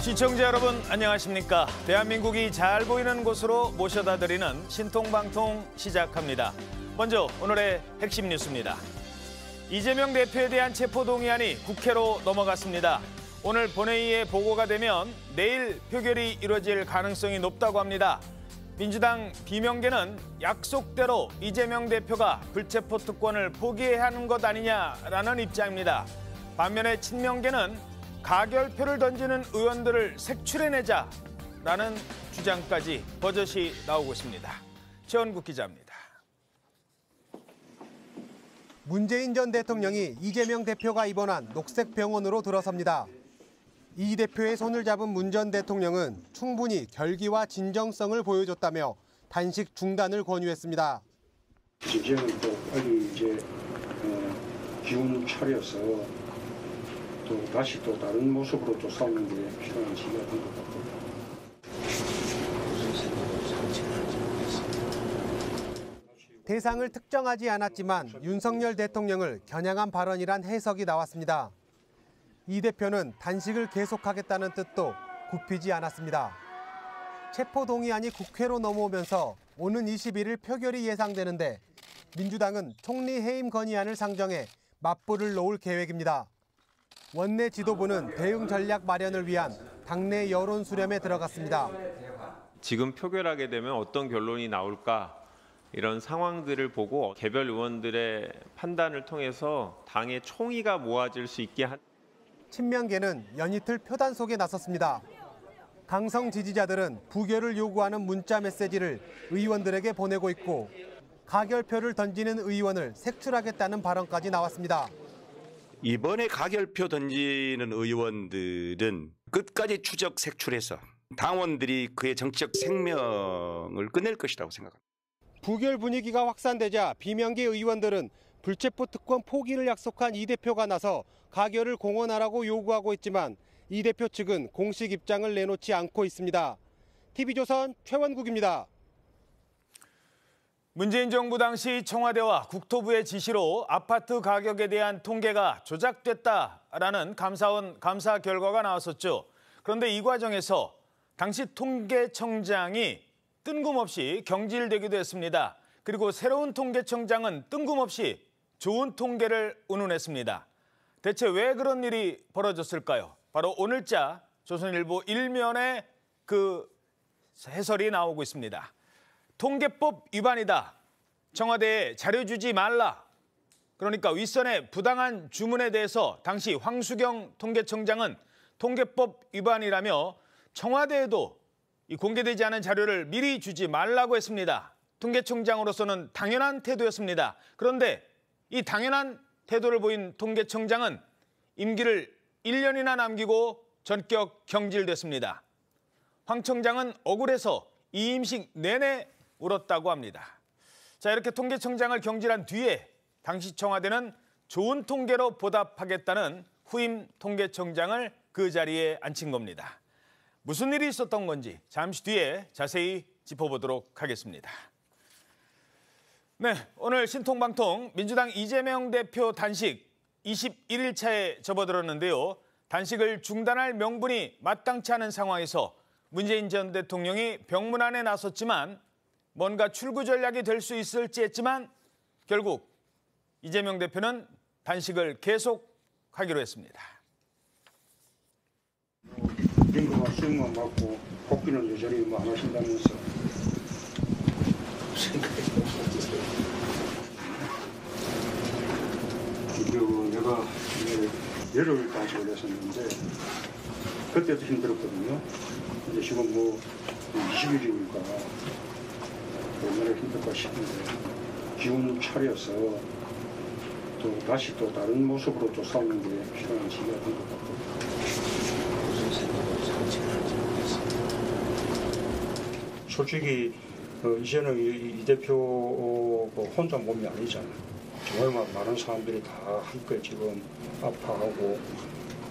시청자 여러분 안녕하십니까. 대한민국이 잘 보이는 곳으로 모셔다 드리는 신통방통 시작합니다. 먼저 오늘의 핵심 뉴스입니다. 이재명 대표에 대한 체포동의안이 국회로 넘어갔습니다. 오늘 본회의에 보고가 되면 내일 표결이 이루어질 가능성이 높다고 합니다. 민주당 비명계는 약속대로 이재명 대표가 불체포 특권을 포기해야 하는 것 아니냐라는 입장입니다. 반면에 친명계는 가결표를 던지는 의원들을 색출해내자라는 주장까지 버젓이 나오고 있습니다. 최원국 기자입니다. 문재인 전 대통령이 이재명 대표가 입원한 녹색병원으로 들어섭니다. 이 대표의 손을 잡은 문 전 대통령은 충분히 결기와 진정성을 보여줬다며 단식 중단을 권유했습니다. 이제는 또 빨리 기운 차려서 또 다시 또 다른 모습으로 또 싸우는 게 필요한 시기가 된 것 같고요. 대상을 특정하지 않았지만 윤석열 대통령을 겨냥한 발언이란 해석이 나왔습니다. 이 대표는 단식을 계속하겠다는 뜻도 굽히지 않았습니다. 체포동의안이 국회로 넘어오면서 오는 21일 표결이 예상되는데 민주당은 총리 해임 건의안을 상정해 맞불을 놓을 계획입니다. 원내 지도부는 대응 전략 마련을 위한 당내 여론 수렴에 들어갔습니다. 지금 표결하게 되면 어떤 결론이 나올까 이런 상황들을 보고 개별 의원들의 판단을 통해서 당의 총의가 모아질 수 있게 한 친명계는 연이틀 표단 속에 나섰습니다. 강성 지지자들은 부결을 요구하는 문자 메시지를 의원들에게 보내고 있고 가결표를 던지는 의원을 색출하겠다는 발언까지 나왔습니다. 이번에 가결표 던지는 의원들은 끝까지 추적 색출해서 당원들이 그의 정치적 생명을 끝낼 것이라고 생각합니다. 부결 분위기가 확산되자 비명계 의원들은 불체포 특권 포기를 약속한 이 대표가 나서 가결을 공언하라고 요구하고 있지만 이 대표 측은 공식 입장을 내놓지 않고 있습니다. TV조선 최원국입니다. 문재인 정부 당시 청와대와 국토부의 지시로 아파트 가격에 대한 통계가 조작됐다라는 감사원 감사 결과가 나왔었죠. 그런데 이 과정에서 당시 통계청장이 뜬금없이 경질되기도 했습니다. 그리고 새로운 통계청장은 뜬금없이 좋은 통계를 운운했습니다. 대체 왜 그런 일이 벌어졌을까요? 바로 오늘자 조선일보 1면에 그 해설이 나오고 있습니다. 통계법 위반이다. 청와대에 자료 주지 말라. 그러니까 윗선의 부당한 주문에 대해서 당시 황수경 통계청장은 통계법 위반이라며 청와대에도 이 공개되지 않은 자료를 미리 주지 말라고 했습니다. 통계청장으로서는 당연한 태도였습니다. 그런데 이 당연한 태도를 보인 통계청장은 임기를 1년이나 남기고 전격 경질됐습니다. 황 청장은 억울해서 이임식 내내 울었다고 합니다. 자, 이렇게 통계청장을 경질한 뒤에 당시 청와대는 좋은 통계로 보답하겠다는 후임 통계청장을 그 자리에 앉힌 겁니다. 무슨 일이 있었던 건지 잠시 뒤에 자세히 짚어보도록 하겠습니다. 네, 오늘 신통방통 민주당 이재명 대표 단식 21일차에 접어들었는데요. 단식을 중단할 명분이 마땅치 않은 상황에서 문재인 전 대통령이 병문안에 나섰지만 뭔가 출구 전략이 될 수 있을지 했지만 결국 이재명 대표는 단식을 계속하기로 했습니다. 링거가 수용만 받고 복귀는 여전히 안 하신다면서. 내가 열흘 단식을 했었는데 그때도 힘들었거든요. 이제 지금 20일이니까 얼마나 힘들까 싶은데 기운 차려서 또 다시 또 다른 모습으로 또 싸우는 게 필요한 시기가 된 것 같고. 솔직히 이제는 이 대표 혼자 몸이 아니잖아요. 정말 많은 사람들이 다 함께 지금 아파하고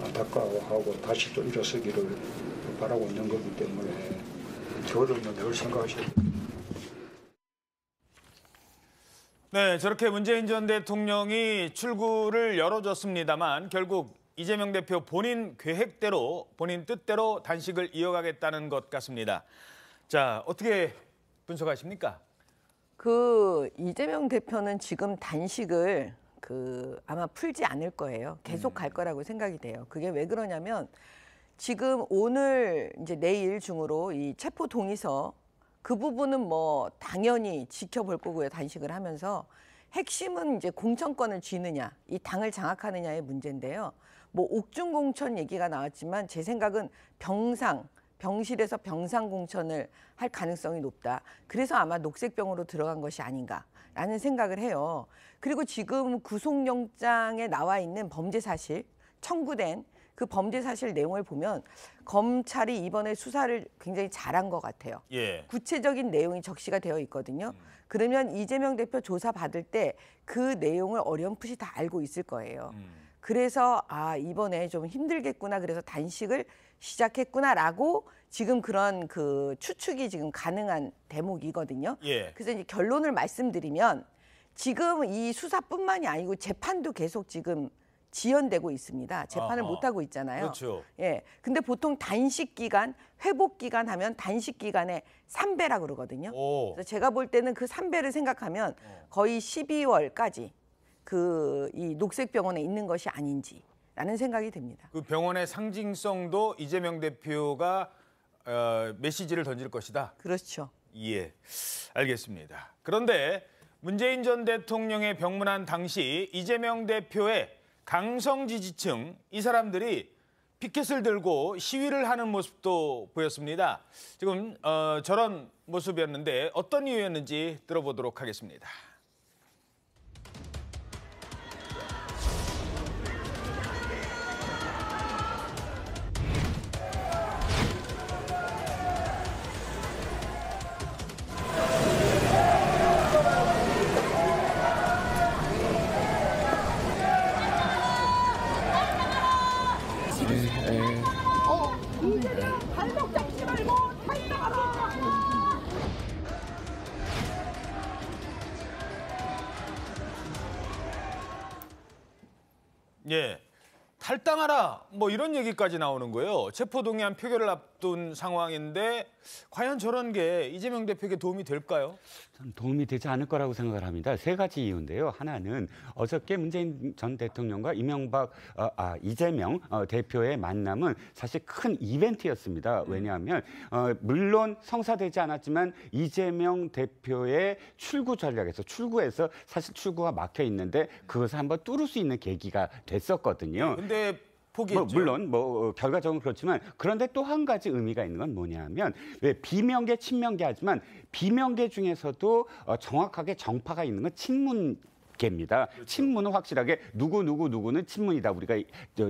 안타까워하고 다시 또 일어서기를 바라고 있는 거기 때문에 저를 늘 생각하셔야 됩니다. 네, 저렇게 문재인 전 대통령이 출구를 열어줬습니다만 결국 이재명 대표 본인 계획대로, 본인 뜻대로 단식을 이어가겠다는 것 같습니다. 자, 어떻게 분석하십니까? 이재명 대표는 지금 단식을 아마 풀지 않을 거예요. 계속 갈 거라고 생각이 돼요. 그게 왜 그러냐면 지금 오늘 이제 내일 중으로 이 체포 동의서 그 부분은 뭐 당연히 지켜볼 거고요. 단식을 하면서 핵심은 이제 공천권을 쥐느냐, 이 당을 장악하느냐의 문제인데요. 뭐 옥중공천 얘기가 나왔지만 제 생각은 병실에서 병상 공천을 할 가능성이 높다. 그래서 아마 녹색병으로 들어간 것이 아닌가라는 생각을 해요. 그리고 지금 구속영장에 나와 있는 범죄 사실, 청구된 그 범죄 사실 내용을 보면 검찰이 이번에 수사를 굉장히 잘한 것 같아요. 예. 구체적인 내용이 적시가 되어 있거든요. 그러면 이재명 대표 조사 받을 때 그 내용을 어렴풋이 다 알고 있을 거예요. 그래서 이번에 좀 힘들겠구나, 그래서 단식을 시작했구나라고 지금 그런 추측이 지금 가능한 대목이거든요. 예. 그래서 이제 결론을 말씀드리면 지금 이 수사뿐만이 아니고 재판도 계속 지금 지연되고 있습니다. 재판을 못 하고 있잖아요. 그렇죠. 예. 근데 보통 단식 기간, 회복 기간 하면 단식 기간의 3배라 그러거든요. 그래서 제가 볼 때는 그 3배를 생각하면 거의 12월까지 이 녹색병원에 있는 것이 아닌지라는 생각이 듭니다. 그 병원의 상징성도 이재명 대표가 메시지를 던질 것이다. 그렇죠. 예, 알겠습니다. 그런데 문재인 전 대통령의 병문안 당시 이재명 대표의 강성 지지층, 이 사람들이 피켓을 들고 시위를 하는 모습도 보였습니다. 지금 저런 모습이었는데 어떤 이유였는지 들어보도록 하겠습니다. 발목 잡지 말고 탈당하라! 예, 탈당하라 뭐 이런 얘기까지 나오는 거예요. 체포동의안 표결을 앞둔 상황인데 과연 저런 게 이재명 대표에게 도움이 될까요? 도움이 되지 않을 거라고 생각을 합니다. 세 가지 이유인데요. 하나는 어저께 문재인 전 대통령과 이재명 대표의 만남은 사실 큰 이벤트였습니다. 왜냐하면 물론 성사되지 않았지만 이재명 대표의 출구 전략에서 출구에서 사실 출구가 막혀 있는데 그것을 한번 뚫을 수 있는 계기가 됐었거든요. 근데 포기했죠. 물론 결과적으로 그렇지만 그런데 또 한 가지 의미가 있는 건 뭐냐면 왜 비명계 친명계 하지만 비명계 중에서도 정확하게 정파가 있는 건 친문계입니다. 그렇죠. 친문은 확실하게 누구는 친문이다 우리가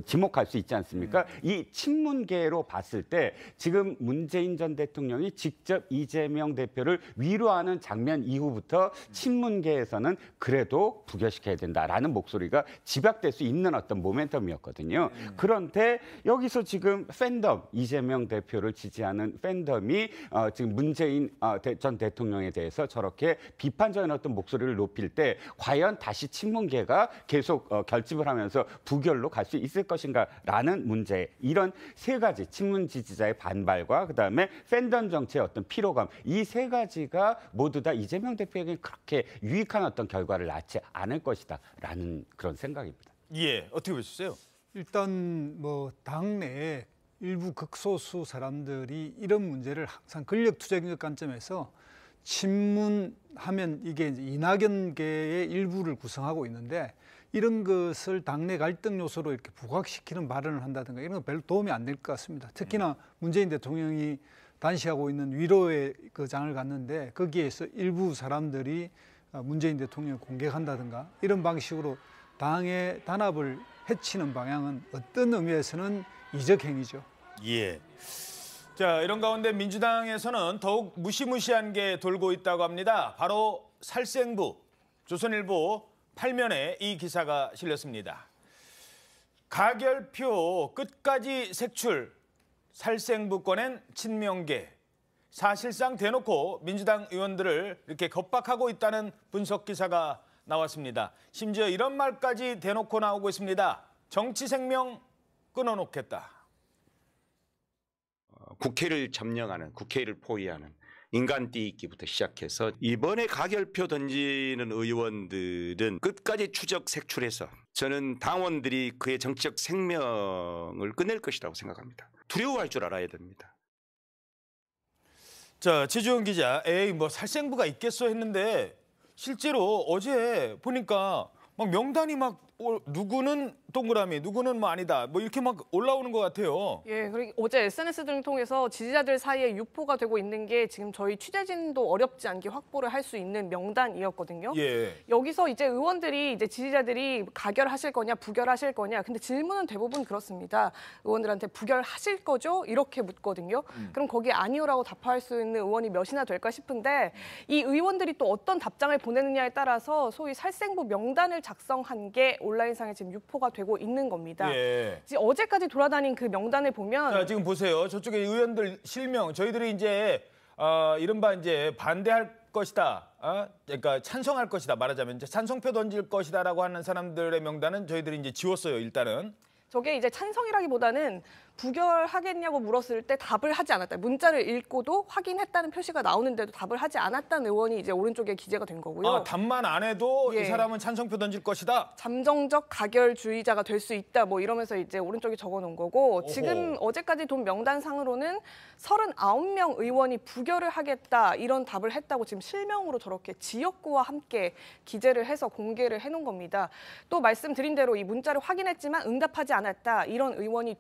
지목할 수 있지 않습니까? 이 친문계로 봤을 때 지금 문재인 전 대통령이 직접 이재명 대표를 위로하는 장면 이후부터 친문계에서는 그래도 부결시켜야 된다라는 목소리가 집약될 수 있는 어떤 모멘텀이었거든요. 그런데 여기서 지금 팬덤, 이재명 대표를 지지하는 팬덤이 지금 문재인 전 대통령에 대해서 저렇게 비판적인 어떤 목소리를 높일 때 과연 다시 친문계가 계속 결집을 하면서 부결로 갈 수 있을 것인가라는 문제, 이런 세 가지 친문 지지자의 반발과 그다음에 팬덤 정치의 어떤 피로감, 이 세 가지가 모두 다 이재명 대표에게 그렇게 유익한 어떤 결과를 낳지 않을 것이다라는 그런 생각입니다. 예, 어떻게 보셨어요? 일단 당내에 일부 극소수 사람들이 이런 문제를 항상 권력투쟁적 관점에서 친문하면 이게 이제 이낙연계의 일부를 구성하고 있는데 이런 것을 당내 갈등 요소로 이렇게 부각시키는 발언을 한다든가 이런 건 별로 도움이 안 될 것 같습니다. 특히나 문재인 대통령이 단시하고 있는 위로의 그 장을 갔는데 거기에서 일부 사람들이 문재인 대통령을 공격한다든가 이런 방식으로 당의 단합을 해치는 방향은 어떤 의미에서는 이적 행위죠. 예. 자, 이런 가운데 민주당에서는 더욱 무시무시한 게 돌고 있다고 합니다. 바로 살생부. 조선일보 8면에 이 기사가 실렸습니다. 가결표 끝까지 색출. 살생부 꺼낸 친명계. 사실상 대놓고 민주당 의원들을 이렇게 겁박하고 있다는 분석 기사가 나왔습니다. 심지어 이런 말까지 대놓고 나오고 있습니다. 정치 생명 끊어놓겠다. 국회를 점령하는, 국회를 포위하는 인간띠기부터 시작해서 이번에 가결표 던지는 의원들은 끝까지 추적 색출해서 저는 당원들이 그의 정치적 생명을 끝낼 것이라고 생각합니다. 두려워할 줄 알아야 됩니다. 자, 지주원 기자, 에이 뭐 살생부가 있겠어 했는데 실제로 어제 보니까 막 명단이 막 누구는 동그라미, 누구는 뭐 아니다, 뭐 이렇게 막 올라오는 것 같아요. 예, 그리고 어제 SNS 등을 통해서 지지자들 사이에 유포가 되고 있는 게 지금 저희 취재진도 어렵지 않게 확보를 할 수 있는 명단이었거든요. 예. 여기서 이제 의원들이 이제 지지자들이 가결하실 거냐, 부결하실 거냐. 근데 질문은 대부분 그렇습니다. 의원들한테 부결하실 거죠? 이렇게 묻거든요. 그럼 거기에 아니오라고 답할 수 있는 의원이 몇이나 될까 싶은데 이 의원들이 또 어떤 답장을 보내느냐에 따라서 소위 살생부 명단을 작성한 게 온라인상에 지금 유포가 되고 있는 겁니다. 예. 지금 어제까지 돌아다닌 그 명단을 보면 자, 지금 보세요. 저쪽에 의원들 실명, 저희들이 이제 이른바 이제 반대할 것이다, 그러니까 찬성할 것이다 말하자면 이제 찬성표 던질 것이다라고 하는 사람들의 명단은 저희들이 이제 지웠어요. 일단은. 저게 이제 찬성이라기보다는 부결하겠냐고 물었을 때 답을 하지 않았다. 문자를 읽고도 확인했다는 표시가 나오는데도 답을 하지 않았다는 의원이 이제 오른쪽에 기재가 된 거고요. 아, 답만 안 해도 예. 이 사람은 찬성표 던질 것이다. 잠정적 가결주의자가 될 수 있다. 뭐 이러면서 이제 오른쪽에 적어놓은 거고 오호. 지금 어제까지 돈 명단상으로는 39명 의원이 부결을 하겠다 이런 답을 했다고 지금 실명으로 저렇게 지역구와 함께 기재를 해서 공개를 해놓은 겁니다. 또 말씀드린 대로 이 문자를 확인했지만 응답하지 않았다. 이런 의원이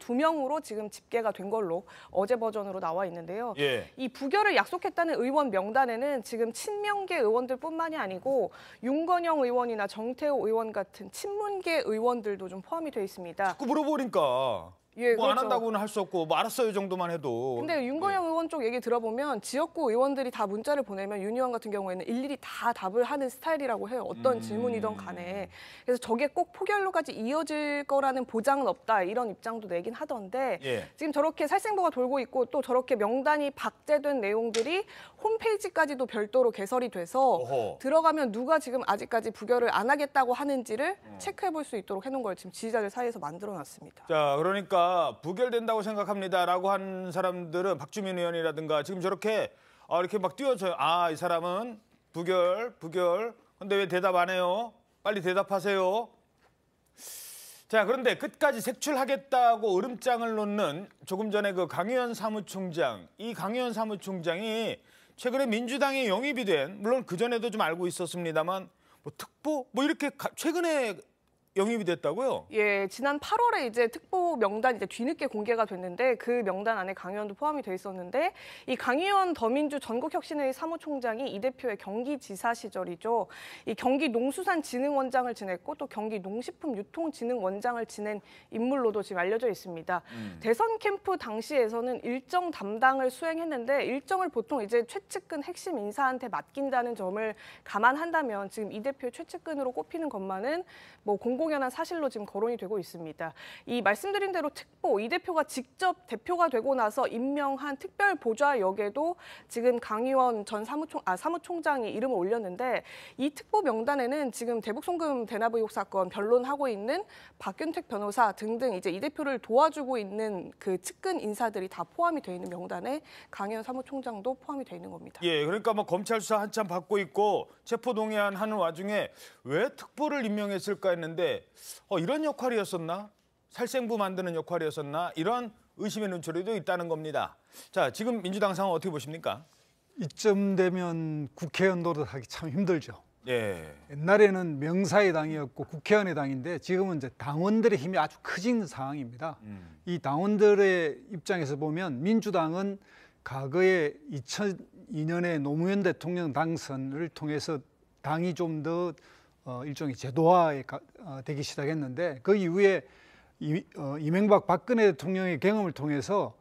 22명으로 지금 집계가 된 걸로 어제 버전으로 나와 있는데요. 예. 이 부결을 약속했다는 의원 명단에는 지금 친명계 의원들뿐만이 아니고 윤건영 의원이나 정태호 의원 같은 친문계 의원들도 좀 포함이 돼 있습니다. 자꾸 물어보니까 예, 뭐 안 그렇죠. 한다고는 할 수 없고 뭐 알았어요 정도만 해도. 근데 윤건영 의원 쪽 얘기 들어보면 지역구 의원들이 다 문자를 보내면 윤 의원 같은 경우에는 일일이 다 답을 하는 스타일이라고 해요. 어떤 질문이든 간에. 그래서 저게 꼭 포결로까지 이어질 거라는 보장은 없다. 이런 입장도 내긴 하던데 예. 지금 저렇게 살생부가 돌고 있고 또 저렇게 명단이 박제된 내용들이 홈페이지까지도 별도로 개설이 돼서 어허. 들어가면 누가 지금 아직까지 부결을 안 하겠다고 하는지를 체크해 볼 수 있도록 해놓은 걸 지금 지지자들 사이에서 만들어놨습니다. 자, 그러니까 부결된다고 생각합니다라고 한 사람들은 박주민 의원이라든가 지금 저렇게 이렇게 막 띄워줘요. 아, 이 사람은 부결. 근데 왜 대답 안 해요? 빨리 대답하세요. 자, 그런데 끝까지 색출하겠다고 으름장을 놓는 조금 전에 그 강의원 사무총장, 이 강의원 사무총장이 최근에 민주당에 영입이 된, 물론 그전에도 좀 알고 있었습니다만 뭐 특보 뭐 이렇게 최근에 영입이 됐다고요? 예, 지난 8월에 이제 특보 명단이 이제 뒤늦게 공개가 됐는데 그 명단 안에 강 의원도 포함이 돼 있었는데 이 강 의원 더민주 전국혁신회의 사무총장이 이 대표의 경기지사 시절이죠. 이 경기 농수산진흥원장을 지냈고 또 경기 농식품유통진흥원장을 지낸 인물로도 지금 알려져 있습니다. 대선 캠프 당시에서는 일정 담당을 수행했는데 일정을 보통 이제 최측근 핵심 인사한테 맡긴다는 점을 감안한다면 지금 이 대표의 최측근으로 꼽히는 것만은 뭐 공공연한 사실로 지금 거론이 되고 있습니다. 이 말씀드린 대로 특보, 이 대표가 직접 대표가 되고 나서 임명한 특별 보좌 역에도 지금 강 의원 전 사무총장이 이름을 올렸는데 이 특보 명단에는 지금 대북송금 대납 의혹 사건 변론하고 있는 박균택 변호사 등등 이제 이 대표를 도와주고 있는 그 측근 인사들이 다 포함이 돼 있는 명단에 강 의원 사무총장도 포함이 돼 있는 겁니다. 예, 그러니까 뭐 검찰 수사 한참 받고 있고 체포동의안 하는 와중에 왜 특보를 임명했을까 했는데 이런 역할이었었나? 살생부 만드는 역할이었었나? 이런 의심의 눈초리도 있다는 겁니다. 자, 지금 민주당 상황 어떻게 보십니까? 이쯤 되면 국회의원 노릇하기 참 힘들죠. 예. 옛날에는 명사의 당이었고 국회의원의 당인데 지금은 이제 당원들의 힘이 아주 커진 상황입니다. 이 당원들의 입장에서 보면 민주당은 과거에 2002년에 노무현 대통령 당선을 통해서 당이 좀 더 일종의 제도화에 되기 시작했는데 그 이후에 이명박 박근혜 대통령의 경험을 통해서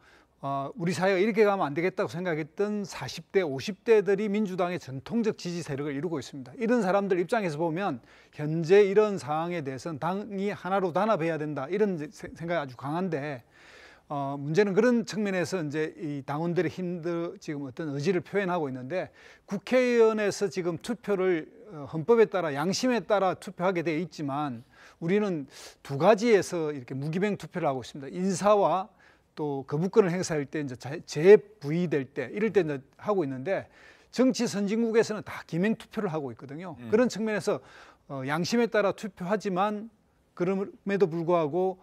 우리 사회가 이렇게 가면 안 되겠다고 생각했던 40대, 50대들이 민주당의 전통적 지지 세력을 이루고 있습니다. 이런 사람들 입장에서 보면 현재 이런 상황에 대해서는 당이 하나로 단합해야 된다 이런 생각이 아주 강한데 문제는 그런 측면에서 이제 이 당원들의 지금 어떤 의지를 표현하고 있는데 국회의원에서 지금 투표를 헌법에 따라 양심에 따라 투표하게 돼 있지만 우리는 두 가지에서 이렇게 무기명 투표를 하고 있습니다. 인사와 또 거부권을 행사할 때 이제 재부의될 때 이럴 때 이제 하고 있는데 정치 선진국에서는 다 기명 투표를 하고 있거든요. 그런 측면에서 양심에 따라 투표하지만 그럼에도 불구하고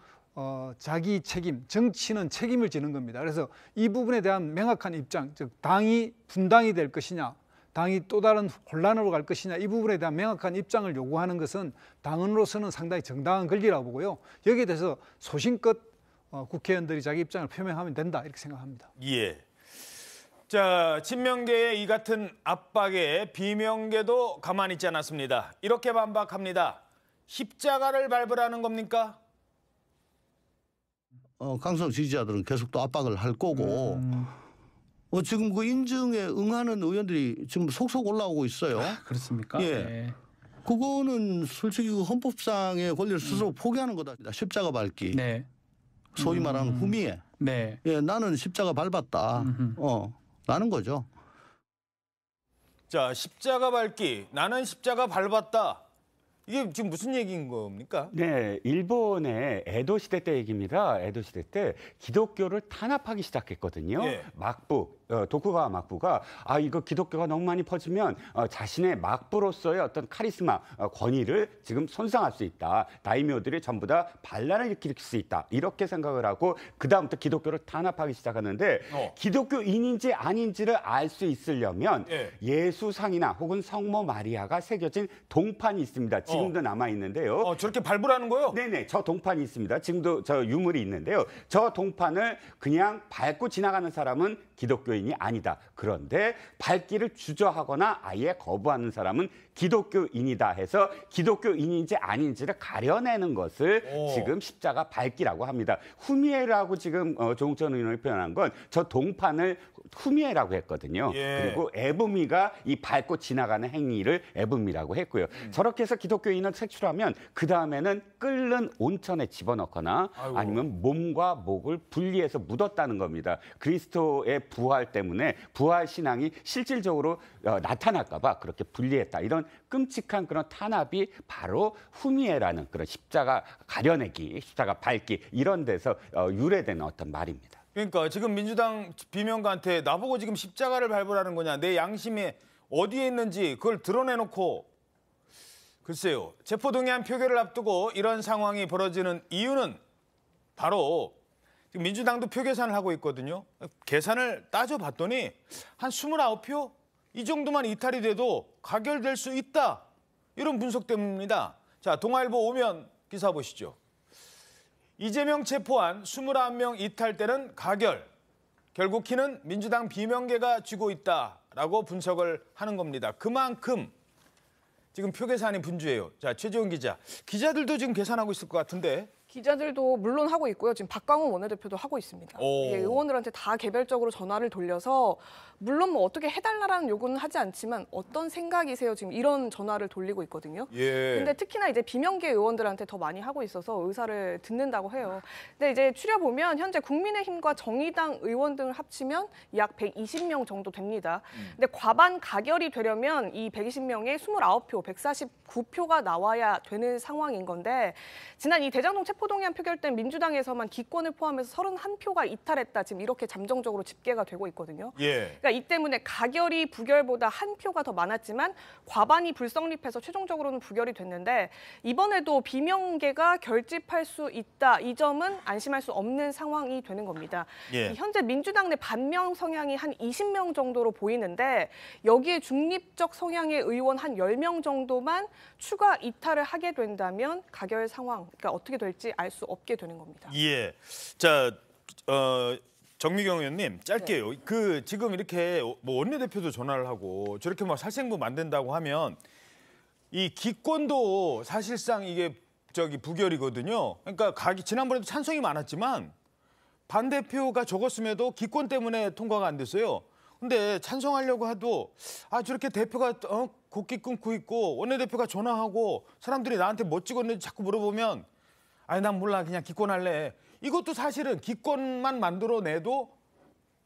자기 책임, 정치는 책임을 지는 겁니다. 그래서 이 부분에 대한 명확한 입장, 즉 당이 분당이 될 것이냐, 당이 또 다른 혼란으로 갈 것이냐 이 부분에 대한 명확한 입장을 요구하는 것은 당원으로서는 상당히 정당한 권리라고 보고요. 여기에 대해서 소신껏 국회의원들이 자기 입장을 표명하면 된다 이렇게 생각합니다. 예. 자, 친명계의 이 같은 압박에 비명계도 가만히 있지 않았습니다. 이렇게 반박합니다. 십자가를 밟으라는 겁니까? 강성 지지자들은 계속 또 압박을 할 거고 지금 그 인증에 응하는 의원들이 지금 속속 올라오고 있어요. 그렇습니까? 예. 네. 그거는 솔직히 그 헌법상의 권리를 스스로 포기하는 거다. 십자가 밟기. 네. 소위 말하는 후미에. 네. 예, 나는 십자가 밟았다. 라는 거죠. 자, 십자가 밟기. 나는 십자가 밟았다. 이게 지금 무슨 얘기인 겁니까? 네, 일본의 에도 시대 때 얘기입니다. 에도 시대 때 기독교를 탄압하기 시작했거든요. 예. 도쿠가와 막부가 이거 기독교가 너무 많이 퍼지면 자신의 막부로서의 어떤 카리스마, 권위를 지금 손상할 수 있다. 다이묘들이 전부 다 반란을 일으킬 수 있다. 이렇게 생각을 하고 그다음부터 기독교를 탄압하기 시작하는데 기독교인인지 아닌지를 알 수 있으려면 예수상이나 혹은 성모 마리아가 새겨진 동판이 있습니다. 지금도 남아 있는데요. 저렇게 밟으라는 거요? 네네, 저 동판이 있습니다. 지금도 저 유물이 있는데요. 저 동판을 그냥 밟고 지나가는 사람은 기독교인이 아니다. 그런데 밟기를 주저하거나 아예 거부하는 사람은 기독교인이다 해서 기독교인인지 아닌지를 가려내는 것을 지금 십자가 밟기라고 합니다. 후미에라고 지금 조홍천 의원이 표현한 건 저 동판을 후미에라고 했거든요. 그리고 에브미가 이 밟고 지나가는 행위를 에브미라고 했고요. 저렇게 해서 기독교인을 색출하면 그 다음에는 끓는 온천에 집어넣거나 아니면 몸과 목을 분리해서 묻었다는 겁니다. 그리스도의 부활 때문에 부활 신앙이 실질적으로 나타날까 봐 그렇게 분리했다. 이런 끔찍한 그런 탄압이 바로 후미에라는 그런 십자가 가려내기, 십자가 밟기 이런 데서 유래된 어떤 말입니다. 그러니까 지금 민주당 비명가한테 나보고 지금 십자가를 밟으라는 거냐. 내 양심이 어디에 있는지 그걸 드러내놓고. 글쎄요. 체포동의안 표결을 앞두고 이런 상황이 벌어지는 이유는 바로 지금 민주당도 표 계산을 하고 있거든요. 계산을 따져봤더니 한 29표? 이 정도만 이탈이 돼도 가결될 수 있다. 이런 분석 때문입니다. 자, 동아일보 오면 기사 보시죠. 이재명 체포한 21명 이탈되는 가결. 결국 키는 민주당 비명계가 쥐고 있다라고 분석을 하는 겁니다. 그만큼 지금 표 계산이 분주해요. 자, 최지원 기자. 기자들도 지금 계산하고 있을 것 같은데. 기자들도 물론 하고 있고요. 지금 박광훈 원내대표도 하고 있습니다. 의원들한테 다 개별적으로 전화를 돌려서 물론 뭐 어떻게 해달라는 요구는 하지 않지만 어떤 생각이세요? 지금 이런 전화를 돌리고 있거든요. 근데 특히나 이제 비명계 의원들한테 더 많이 하고 있어서 의사를 듣는다고 해요. 근데 이제 추려보면 현재 국민의힘과 정의당 의원 등을 합치면 약 120명 정도 됩니다. 근데 과반 가결이 되려면 이 120명에 29표, 149표가 나와야 되는 상황인 건데 지난 이 대장동 체포동의안 표결 때 민주당에서만 기권을 포함해서 31표가 이탈했다. 지금 이렇게 잠정적으로 집계가 되고 있거든요. 그러니까 이 때문에 가결이 부결보다 한 표가 더 많았지만 과반이 불성립해서 최종적으로는 부결이 됐는데 이번에도 비명계가 결집할 수 있다. 이 점은 안심할 수 없는 상황이 되는 겁니다. 현재 민주당 내 반명 성향이 한 20명 정도로 보이는데 여기에 중립적 성향의 의원 한 10명 정도만 추가 이탈을 하게 된다면 가결 상황, 그러니까 어떻게 될지 알 수 없게 되는 겁니다. 자, 정미경 의원님 짧게요. 그 지금 이렇게 뭐 원내대표도 전화를 하고 저렇게 막 살생부 만든다고 하면 이 기권도 사실상 이게 부결이거든요. 그러니까 지난번에도 찬성이 많았지만 반대표가 적었음에도 기권 때문에 통과가 안 됐어요. 근데 찬성하려고 해도 저렇게 대표가 곡기 끊고 있고 원내대표가 전화하고 사람들이 나한테 뭐 찍었는지 자꾸 물어보면 난 몰라 그냥 기권할래. 이것도 사실은 기권만 만들어내도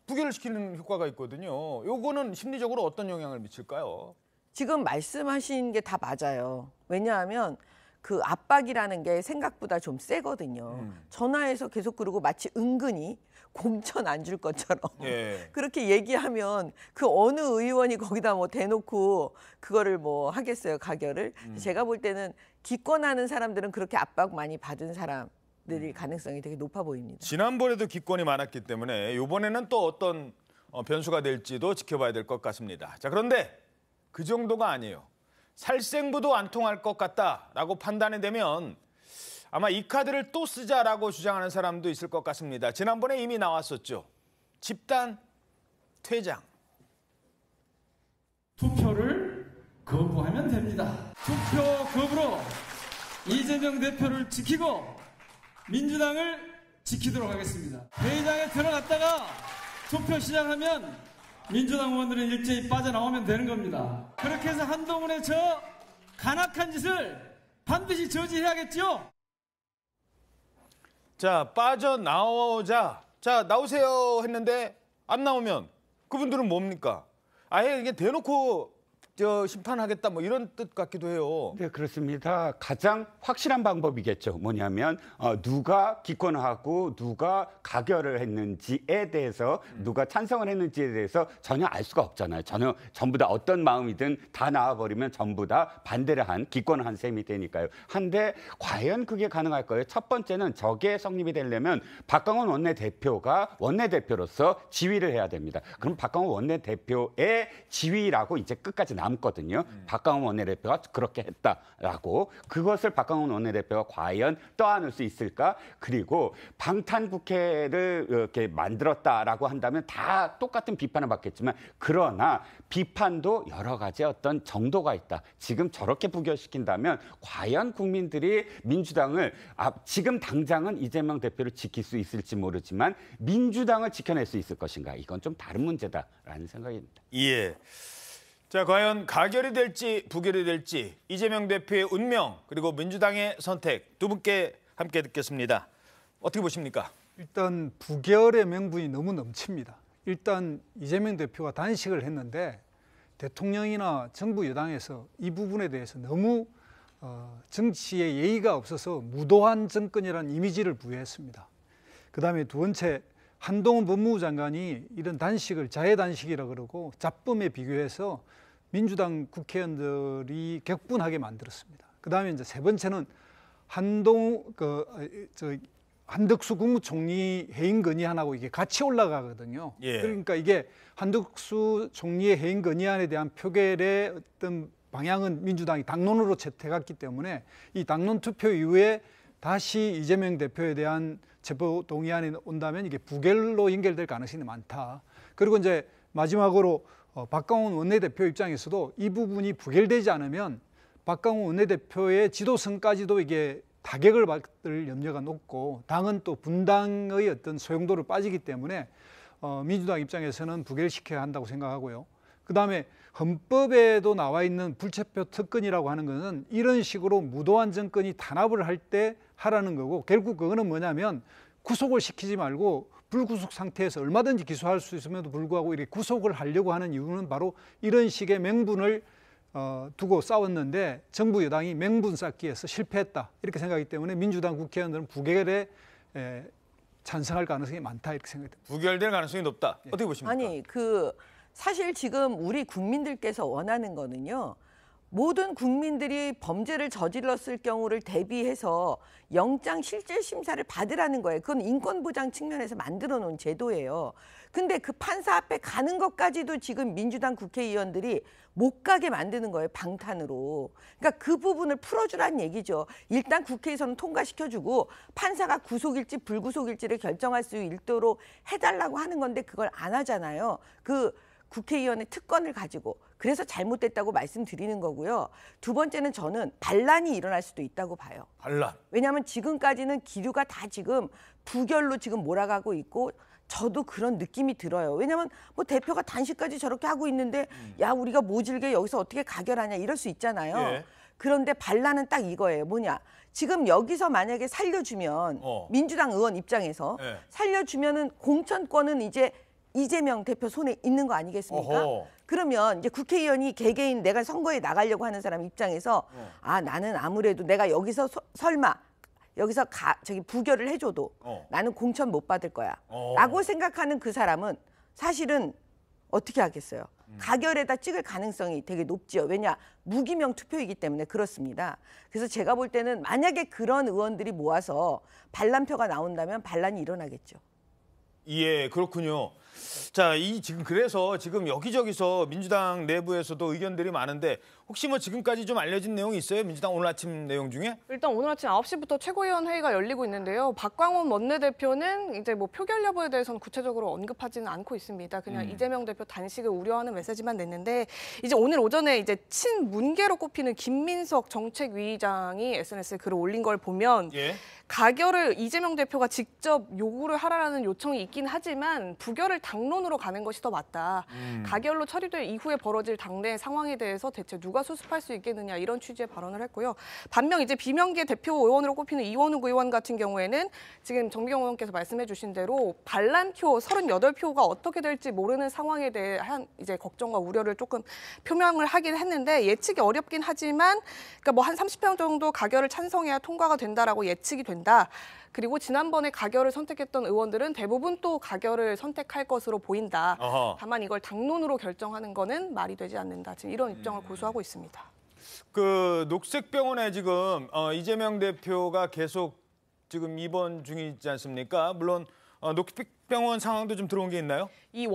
부결을 시키는 효과가 있거든요. 요거는 심리적으로 어떤 영향을 미칠까요? 지금 말씀하신 게 다 맞아요. 왜냐하면 그 압박이라는 게 생각보다 좀 세거든요. 전화해서 계속 그러고 마치 은근히 공천 안 줄 것처럼 예. 그렇게 얘기하면 그 어느 의원이 거기다 뭐 대놓고 그거를 뭐 하겠어요, 가결을. 제가 볼 때는 기권하는 사람들은 그렇게 압박 많이 받은 사람들이 가능성이 되게 높아 보입니다. 지난번에도 기권이 많았기 때문에 이번에는 또 어떤 변수가 될지도 지켜봐야 될 것 같습니다. 자, 그런데 그 정도가 아니에요. 살생부도 안 통할 것 같다라고 판단이 되면 아마 이 카드를 또 쓰자라고 주장하는 사람도 있을 것 같습니다. 지난번에 이미 나왔었죠. 집단 퇴장. 투표를 거부하면 됩니다. 투표 거부로 이재명 대표를 지키고 민주당을 지키도록 하겠습니다. 회의장에 들어갔다가 투표 시작하면 민주당 의원들은 일제히 빠져나오면 되는 겁니다. 그렇게 해서 한동훈의 저 간악한 짓을 반드시 저지해야겠죠? 자, 빠져나오자. 자, 나오세요 했는데 안 나오면 그분들은 뭡니까? 아예 이게 대놓고 심판하겠다 뭐 이런 뜻 같기도 해요. 네, 그렇습니다. 가장 확실한 방법이겠죠. 뭐냐면 누가 기권하고 누가 가결을 했는지에 대해서 누가 찬성을 했는지에 대해서 전혀 알 수가 없잖아요. 전부 다 어떤 마음이든 다 나와버리면 전부 다 반대를 한 기권을 한 셈이 되니까요. 한데 과연 그게 가능할 거예요? 첫 번째는 저게 성립이 되려면 박강원 원내대표가 원내대표로서 지휘를 해야 됩니다. 그럼 박강원 원내대표의 지휘라고 이제 끝까지 남거든요. 박강원 원내대표가 그렇게 했다라고. 그것을 박강원 원내대표가 과연 떠안을 수 있을까? 그리고 방탄국회를 이렇게 만들었다라고 한다면 다 똑같은 비판을 받겠지만, 그러나 비판도 여러 가지 어떤 정도가 있다. 지금 저렇게 부결시킨다면 과연 국민들이 민주당을 지금 당장은 이재명 대표를 지킬 수 있을지 모르지만 민주당을 지켜낼 수 있을 것인가? 이건 좀 다른 문제다라는 생각입니다. 예. 자, 과연 가결이 될지 부결이 될지 이재명 대표의 운명 그리고 민주당의 선택 두 분께 함께 듣겠습니다. 어떻게 보십니까? 일단 부결의 명분이 너무 넘칩니다. 일단 이재명 대표가 단식을 했는데 대통령이나 정부 여당에서 이 부분에 대해서 너무 정치에 예의가 없어서 무도한 정권이라는 이미지를 부여했습니다. 그다음에 두 번째, 한동훈 법무부 장관이 이런 단식을 자해단식이라 그러고 잡범에 비교해서 민주당 국회의원들이 격분하게 만들었습니다. 그다음에 이제 세 번째는 한덕수 국무총리 해임 건의안하고 이게 같이 올라가거든요. 예. 그러니까 이게 한덕수 총리의 해임 건의안에 대한 표결의 어떤 방향은 민주당이 당론으로 채택했기 때문에 이 당론 투표 이후에 다시 이재명 대표에 대한 체포 동의안이 온다면 이게 부결로 연결될 가능성이 많다. 그리고 이제 마지막으로 박강원 원내대표 입장에서도 이 부분이 부결되지 않으면 박강원 원내대표의 지도성까지도 이게 타격을 받을 염려가 높고 당은 또 분당의 어떤 소용돌이로 빠지기 때문에 민주당 입장에서는 부결시켜야 한다고 생각하고요. 그다음에 헌법에도 나와 있는 불체포 특권이라고 하는 것은 이런 식으로 무도한 정권이 탄압을 할 때 하라는 거고, 결국 그거는 뭐냐면 구속을 시키지 말고 불구속 상태에서 얼마든지 기소할 수 있음에도 불구하고 이렇게 구속을 하려고 하는 이유는 바로 이런 식의 명분을 두고 싸웠는데 정부 여당이 명분 쌓기 위해서 실패했다 이렇게 생각하기 때문에 민주당 국회의원들은 부결에 찬성할 가능성이 많다 이렇게 생각합니다. 부결될 가능성이 높다. 예. 어떻게 보십니까? 아니, 사실 지금 우리 국민들께서 원하는 거는요. 모든 국민들이 범죄를 저질렀을 경우를 대비해서 영장 실질 심사를 받으라는 거예요. 그건 인권보장 측면에서 만들어 놓은 제도예요. 근데 그 판사 앞에 가는 것까지도 지금 민주당 국회의원들이 못 가게 만드는 거예요. 방탄으로. 그러니까 그 부분을 풀어주라는 얘기죠. 일단 국회에서는 통과시켜주고 판사가 구속일지 불구속일지를 결정할 수 있도록 해달라고 하는 건데 그걸 안 하잖아요. 그 국회의원의 특권을 가지고. 그래서 잘못됐다고 말씀드리는 거고요. 두 번째는 저는 반란이 일어날 수도 있다고 봐요. 반란. 왜냐하면 지금까지는 기류가 다 지금 부결로 지금 몰아가고 있고 저도 그런 느낌이 들어요. 왜냐하면 뭐 대표가 단식까지 저렇게 하고 있는데 야 우리가 모질게 여기서 어떻게 가결하냐 이럴 수 있잖아요. 예. 그런데 반란은 딱 이거예요. 뭐냐. 지금 여기서 만약에 살려주면 민주당 의원 입장에서 네. 살려주면은 공천권은 이제 이재명 대표 손에 있는 거 아니겠습니까? 어허. 그러면 이제 국회의원이 개개인 내가 선거에 나가려고 하는 사람 입장에서 아 나는 아무래도 내가 여기서 설마 여기서 저기 부결을 해줘도 나는 공천 못 받을 거야 라고 생각하는 그 사람은 사실은 어떻게 하겠어요? 가결에다 찍을 가능성이 되게 높지요. 왜냐? 무기명 투표이기 때문에 그렇습니다. 그래서 제가 볼 때는 만약에 그런 의원들이 모아서 반란표가 나온다면 반란이 일어나겠죠. 예, 그렇군요. 자, 그래서 지금 여기저기서 민주당 내부에서도 의견들이 많은데 혹시 뭐 지금까지 좀 알려진 내용이 있어요? 민주당 오늘 아침 내용 중에? 일단 오늘 아침 9시부터 최고위원 회의가 열리고 있는데요. 박광원 원내대표는 이제 뭐 표결 여부에 대해서는 구체적으로 언급하지는 않고 있습니다. 그냥 이재명 대표 단식을 우려하는 메시지만 냈는데 이제 오늘 오전에 이제 친문계로 꼽히는 김민석 정책위의장이 SNS에 글을 올린 걸 보면 가결을 이재명 대표가 직접 요구를 하라는 요청이 있긴 하지만 부결을 당론으로 가는 것이 더 맞다. 가결로 처리될 이후에 벌어질 당내 상황에 대해서 대체 누가 수습할 수 있겠느냐 이런 취지의 발언을 했고요. 반면 이제 비명계 대표 의원으로 꼽히는 이원욱 의원 같은 경우에는 지금 정비경 의원께서 말씀해 주신 대로 반란표 38표가 어떻게 될지 모르는 상황에 대한 이제 걱정과 우려를 조금 표명을 하긴 했는데 예측이 어렵긴 하지만 그러니까 뭐 한 30표 정도 가결을 찬성해야 통과가 된다라고 예측이 된다. 그리고 지난번에 가결을 선택했던 의원들은 대부분 또 가결을 선택할 것으로 보인다. 다만 이걸 당론으로 결정하는 거는 말이 되지 않는다. 지금 이런 입장을 고수하고 있습니다. 그 녹색병원에 지금 이재명 대표가 계속 지금 입원 중이지 않습니까? 물론 녹색병원 상황도 좀 들어온 게 있나요? 이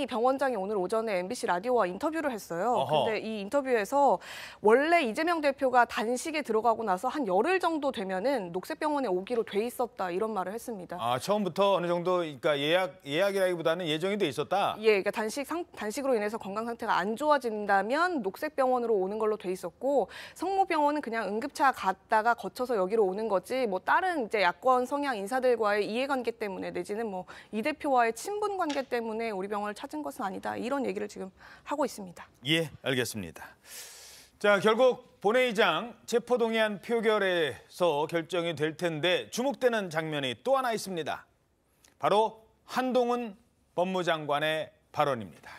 병원장이 오늘 오전에 MBC 라디오와 인터뷰를 했어요. 근데 이 인터뷰에서 원래 이재명 대표가 단식에 들어가고 나서 한 열흘 정도 되면은 녹색병원에 오기로 돼 있었다 이런 말을 했습니다. 아, 처음부터 어느 정도 그러니까 예약이라기보다는 예정이 돼 있었다. 예, 그러니까 단식으로 인해서 건강 상태가 안 좋아진다면 녹색병원으로 오는 걸로 돼 있었고 성모병원은 그냥 응급차 갔다가 거쳐서 여기로 오는 거지 뭐 다른 이제 야권 성향 인사들과의 이해관계 때문에 내지는 뭐 이 대표와의 친분 관계 때문에 우리 병원을 찾은 것은 아니다. 이런 얘기를 지금 하고 있습니다. 예, 알겠습니다. 자, 결국 본회의장 체포동의안 표결에서 결정이 될 텐데 주목되는 장면이 또 하나 있습니다. 바로 한동훈 법무장관의 발언입니다.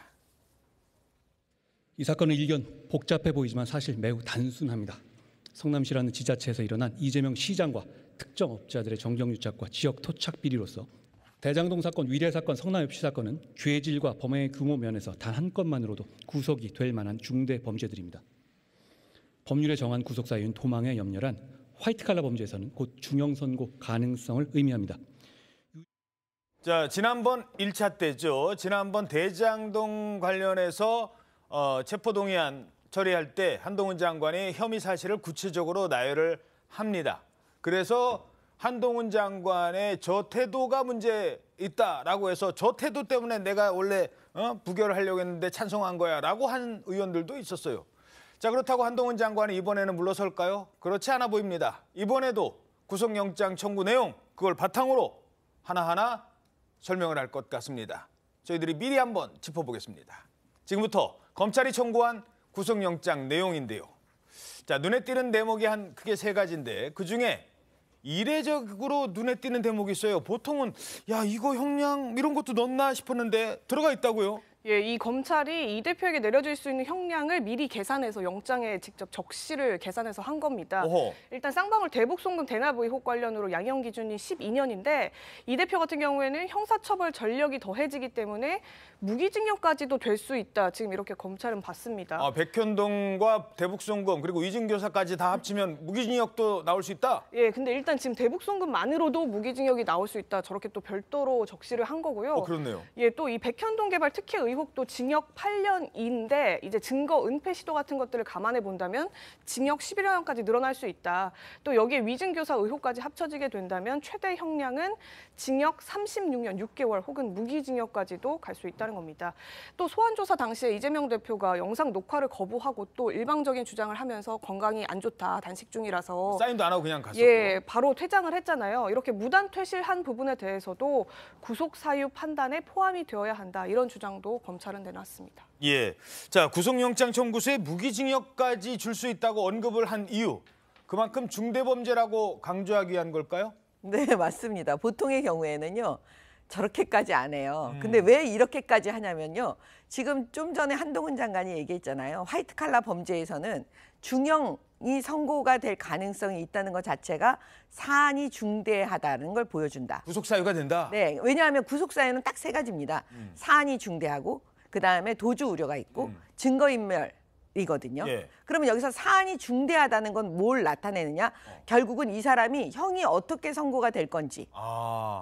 이 사건의 일견 복잡해 보이지만 사실 매우 단순합니다. 성남시라는 지자체에서 일어난 이재명 시장과 특정 업자들의 정경유착과 지역 토착 비리로서 대장동 사건, 위례 사건, 성남FC 사건은 죄질과 범행의 규모 면에서 단 한 건만으로도 구속이 될 만한 중대 범죄들입니다. 법률에 정한 구속 사유인 도망에 염려한 화이트칼라 범죄에서는 곧 중형 선고 가능성을 의미합니다. 자, 지난번 1차 때죠. 지난번 대장동 관련해서 체포동의안 처리할 때 한동훈 장관이 혐의 사실을 구체적으로 나열을 합니다. 그래서 한동훈 장관의 저 태도가 문제 있다라고 해서 저 태도 때문에 내가 원래 부결을 하려고 했는데 찬성한 거야 라고 한 의원들도 있었어요. 자, 그렇다고 한동훈 장관이 이번에는 물러설까요? 그렇지 않아 보입니다. 이번에도 구속영장 청구 내용 그걸 바탕으로 하나하나 설명을 할 것 같습니다. 저희들이 미리 한번 짚어보겠습니다. 지금부터 검찰이 청구한 구속영장 내용인데요. 자, 눈에 띄는 대목이 크게 3가지인데 그중에 이례적으로 눈에 띄는 대목이 있어요. 보통은 야 이거 형량 이런 것도 넣나 싶었는데 들어가 있다고요? 예, 이 검찰이 이 대표에게 내려질 수 있는 형량을 미리 계산해서 영장에 직접 적시를 계산해서 한 겁니다. 일단 쌍방울 대북송금 대납 의혹 관련으로 양형 기준이 12년인데 이 대표 같은 경우에는 형사처벌 전력이 더해지기 때문에 무기징역까지도 될 수 있다. 지금 이렇게 검찰은 봤습니다. 백현동과 대북송금 그리고 이중교사까지 다 합치면 무기징역도 나올 수 있다? 예, 근데 일단 지금 대북송금만으로도 무기징역이 나올 수 있다. 저렇게 또 별도로 적시를 한 거고요. 그렇네요. 예, 또 이 백현동 개발 특혜 의혹도 징역 8년인데 이제 증거 은폐 시도 같은 것들을 감안해 본다면 징역 11년까지 늘어날 수 있다. 또 여기에 위증교사 의혹까지 합쳐지게 된다면 최대 형량은 징역 36년 6개월 혹은 무기징역까지도 갈 수 있다는 겁니다. 또 소환조사 당시에 이재명 대표가 영상 녹화를 거부하고 또 일방적인 주장을 하면서 건강이 안 좋다, 단식 중이라서 사인도 안 하고 그냥 갔었고. 예, 바로 퇴장을 했잖아요. 이렇게 무단 퇴실한 부분에 대해서도 구속 사유 판단에 포함이 되어야 한다. 이런 주장도 검찰은 내놨습니다. 예, 자 구속영장 청구서에 무기징역까지 줄 수 있다고 언급을 한 이유 그만큼 중대범죄라고 강조하기 위한 걸까요? 네, 맞습니다. 보통의 경우에는요. 저렇게까지 안 해요. 근데 왜 이렇게까지 하냐면요. 지금 좀 전에 한동훈 장관이 얘기했잖아요. 화이트 칼라 범죄에서는 중형이 선고가 될 가능성이 있다는 것 자체가 사안이 중대하다는 걸 보여준다. 구속사유가 된다? 네, 왜냐하면 구속사유는 딱 세 가지입니다. 사안이 중대하고 그다음에 도주 우려가 있고 증거인멸이거든요. 예. 그러면 여기서 사안이 중대하다는 건 뭘 나타내느냐? 결국은 이 사람이 형이 어떻게 선고가 될 건지.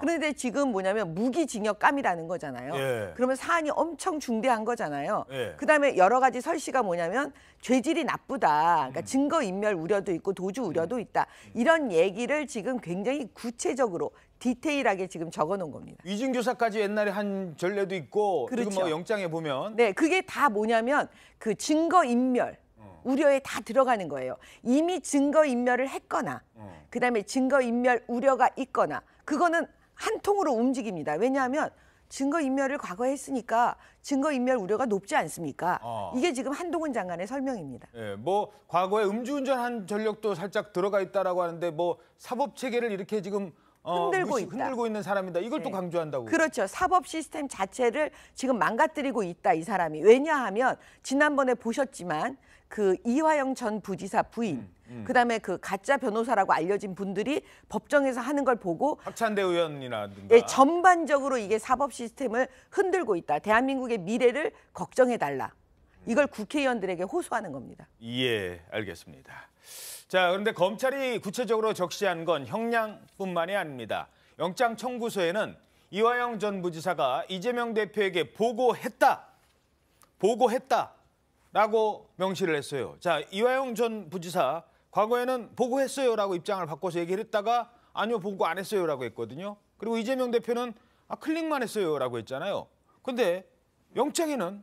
그런데 지금 뭐냐면 무기징역감이라는 거잖아요. 예. 그러면 사안이 엄청 중대한 거잖아요. 예. 그다음에 여러 가지 설시가 뭐냐면 죄질이 나쁘다. 그러니까 증거인멸 우려도 있고 도주 우려도 있다. 이런 얘기를 지금 굉장히 구체적으로 디테일하게 지금 적어놓은 겁니다. 위증교사까지 옛날에 한 전례도 있고 그렇죠. 지금 뭐 영장에 보면 네, 그게 다 뭐냐면 그 증거인멸 우려에 다 들어가는 거예요. 이미 증거인멸을 했거나 그다음에 증거인멸 우려가 있거나 그거는 한 통으로 움직입니다. 왜냐하면 증거인멸을 과거에 했으니까 증거인멸 우려가 높지 않습니까? 이게 지금 한동훈 장관의 설명입니다. 예, 뭐 과거에 음주운전한 전력도 살짝 들어가 있다라고 하는데 뭐 사법 체계를 이렇게 지금 흔들고 있는 사람이다. 이걸 또 강조한다고. 그렇죠. 사법 시스템 자체를 지금 망가뜨리고 있다, 이 사람이. 왜냐하면 지난번에 보셨지만 그 이화영 전 부지사 부인, 그다음에 그 가짜 변호사라고 알려진 분들이 법정에서 하는 걸 보고 박찬대 의원이라든가 예, 전반적으로 이게 사법 시스템을 흔들고 있다. 대한민국의 미래를 걱정해달라. 이걸 국회의원들에게 호소하는 겁니다. 예, 알겠습니다. 자, 그런데 검찰이 구체적으로 적시한 건 형량뿐만이 아닙니다. 영장 청구서에는 이화영 전 부지사가 이재명 대표에게 보고했다라고 명시를 했어요. 자, 이화영 전 부지사 과거에는 보고했어요라고 입장을 바꿔서 얘기를 했다가 아니요, 보고 안 했어요라고 했거든요. 그리고 이재명 대표는 클릭만 했어요라고 했잖아요. 근데 영장에는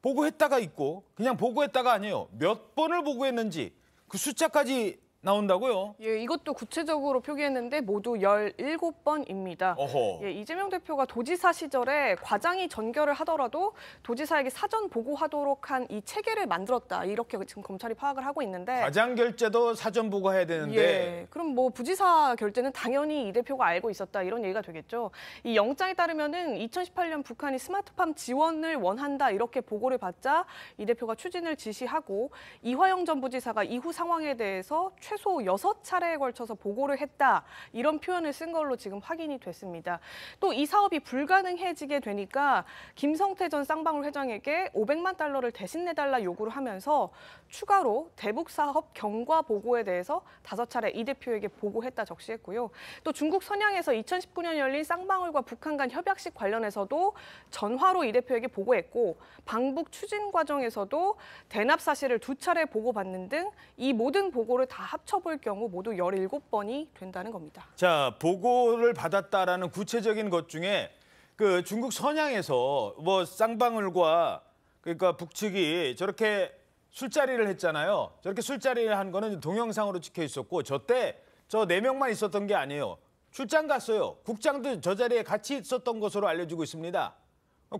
보고했다가 있고 그냥 보고했다가 아니에요. 몇 번을 보고했는지 그 숫자까지 나온다고요? 예, 이것도 구체적으로 표기했는데 모두 17번입니다. 예, 이재명 대표가 도지사 시절에 과장이 전결을 하더라도 도지사에게 사전 보고하도록 한 이 체계를 만들었다. 이렇게 지금 검찰이 파악을 하고 있는데 과장 결재도 사전 보고해야 되는데 예, 그럼 뭐 부지사 결재는 당연히 이 대표가 알고 있었다. 이런 얘기가 되겠죠. 이 영장에 따르면은 2018년 북한이 스마트팜 지원을 원한다. 이렇게 보고를 받자 이 대표가 추진을 지시하고 이화영 전 부지사가 이후 상황에 대해서 최소 6차례에 걸쳐서 보고를 했다. 이런 표현을 쓴 걸로 지금 확인이 됐습니다. 또 이 사업이 불가능해지게 되니까 김성태 전 쌍방울 회장에게 500만 달러를 대신 내달라 요구를 하면서 추가로 대북 사업 경과 보고에 대해서 5차례 이 대표에게 보고했다 적시했고요. 또 중국 선양에서 2019년 열린 쌍방울과 북한 간 협약식 관련해서도 전화로 이 대표에게 보고했고 방북 추진 과정에서도 대납 사실을 2차례 보고받는 등 이 모든 보고를 다 합쳐볼 경우 모두 17번이 된다는 겁니다. 자, 보고를 받았다라는 구체적인 것 중에 그 중국 선양에서 뭐 쌍방울과 그러니까 북측이 저렇게 술자리를 했잖아요. 저렇게 술자리를 한 거는 동영상으로 찍혀 있었고 저 4명만 있었던 게 아니에요. 출장 갔어요. 국장도 저 자리에 같이 있었던 것으로 알려지고 있습니다.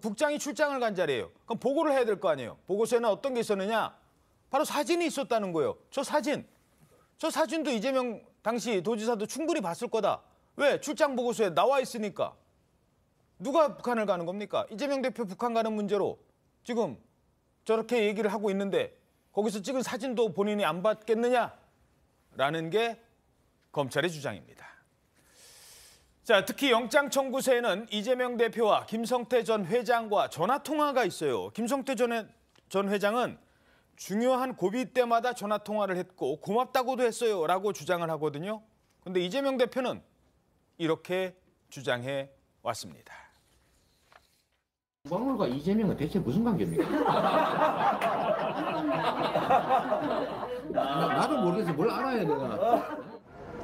국장이 출장을 간 자리예요. 그럼 보고를 해야 될 거 아니에요. 보고서에는 어떤 게 있었느냐? 바로 사진이 있었다는 거예요. 저 사진도 이재명 당시 도지사도 충분히 봤을 거다. 왜? 출장 보고서에 나와 있으니까. 누가 북한을 가는 겁니까? 이재명 대표 북한 가는 문제로 지금 저렇게 얘기를 하고 있는데 거기서 찍은 사진도 본인이 안 봤겠느냐라는 게 검찰의 주장입니다. 자, 특히 영장 청구서에는 이재명 대표와 김성태 전 회장과 전화 통화가 있어요. 김성태 전 회장은 중요한 고비 때마다 전화 통화를 했고 고맙다고도 했어요 라고 주장을 하거든요. 그런데 이재명 대표는 이렇게 주장해 왔습니다. 쌍방울과 이재명은 대체 무슨 관계입니까? 나도 모르겠어. 뭘 알아야 내가.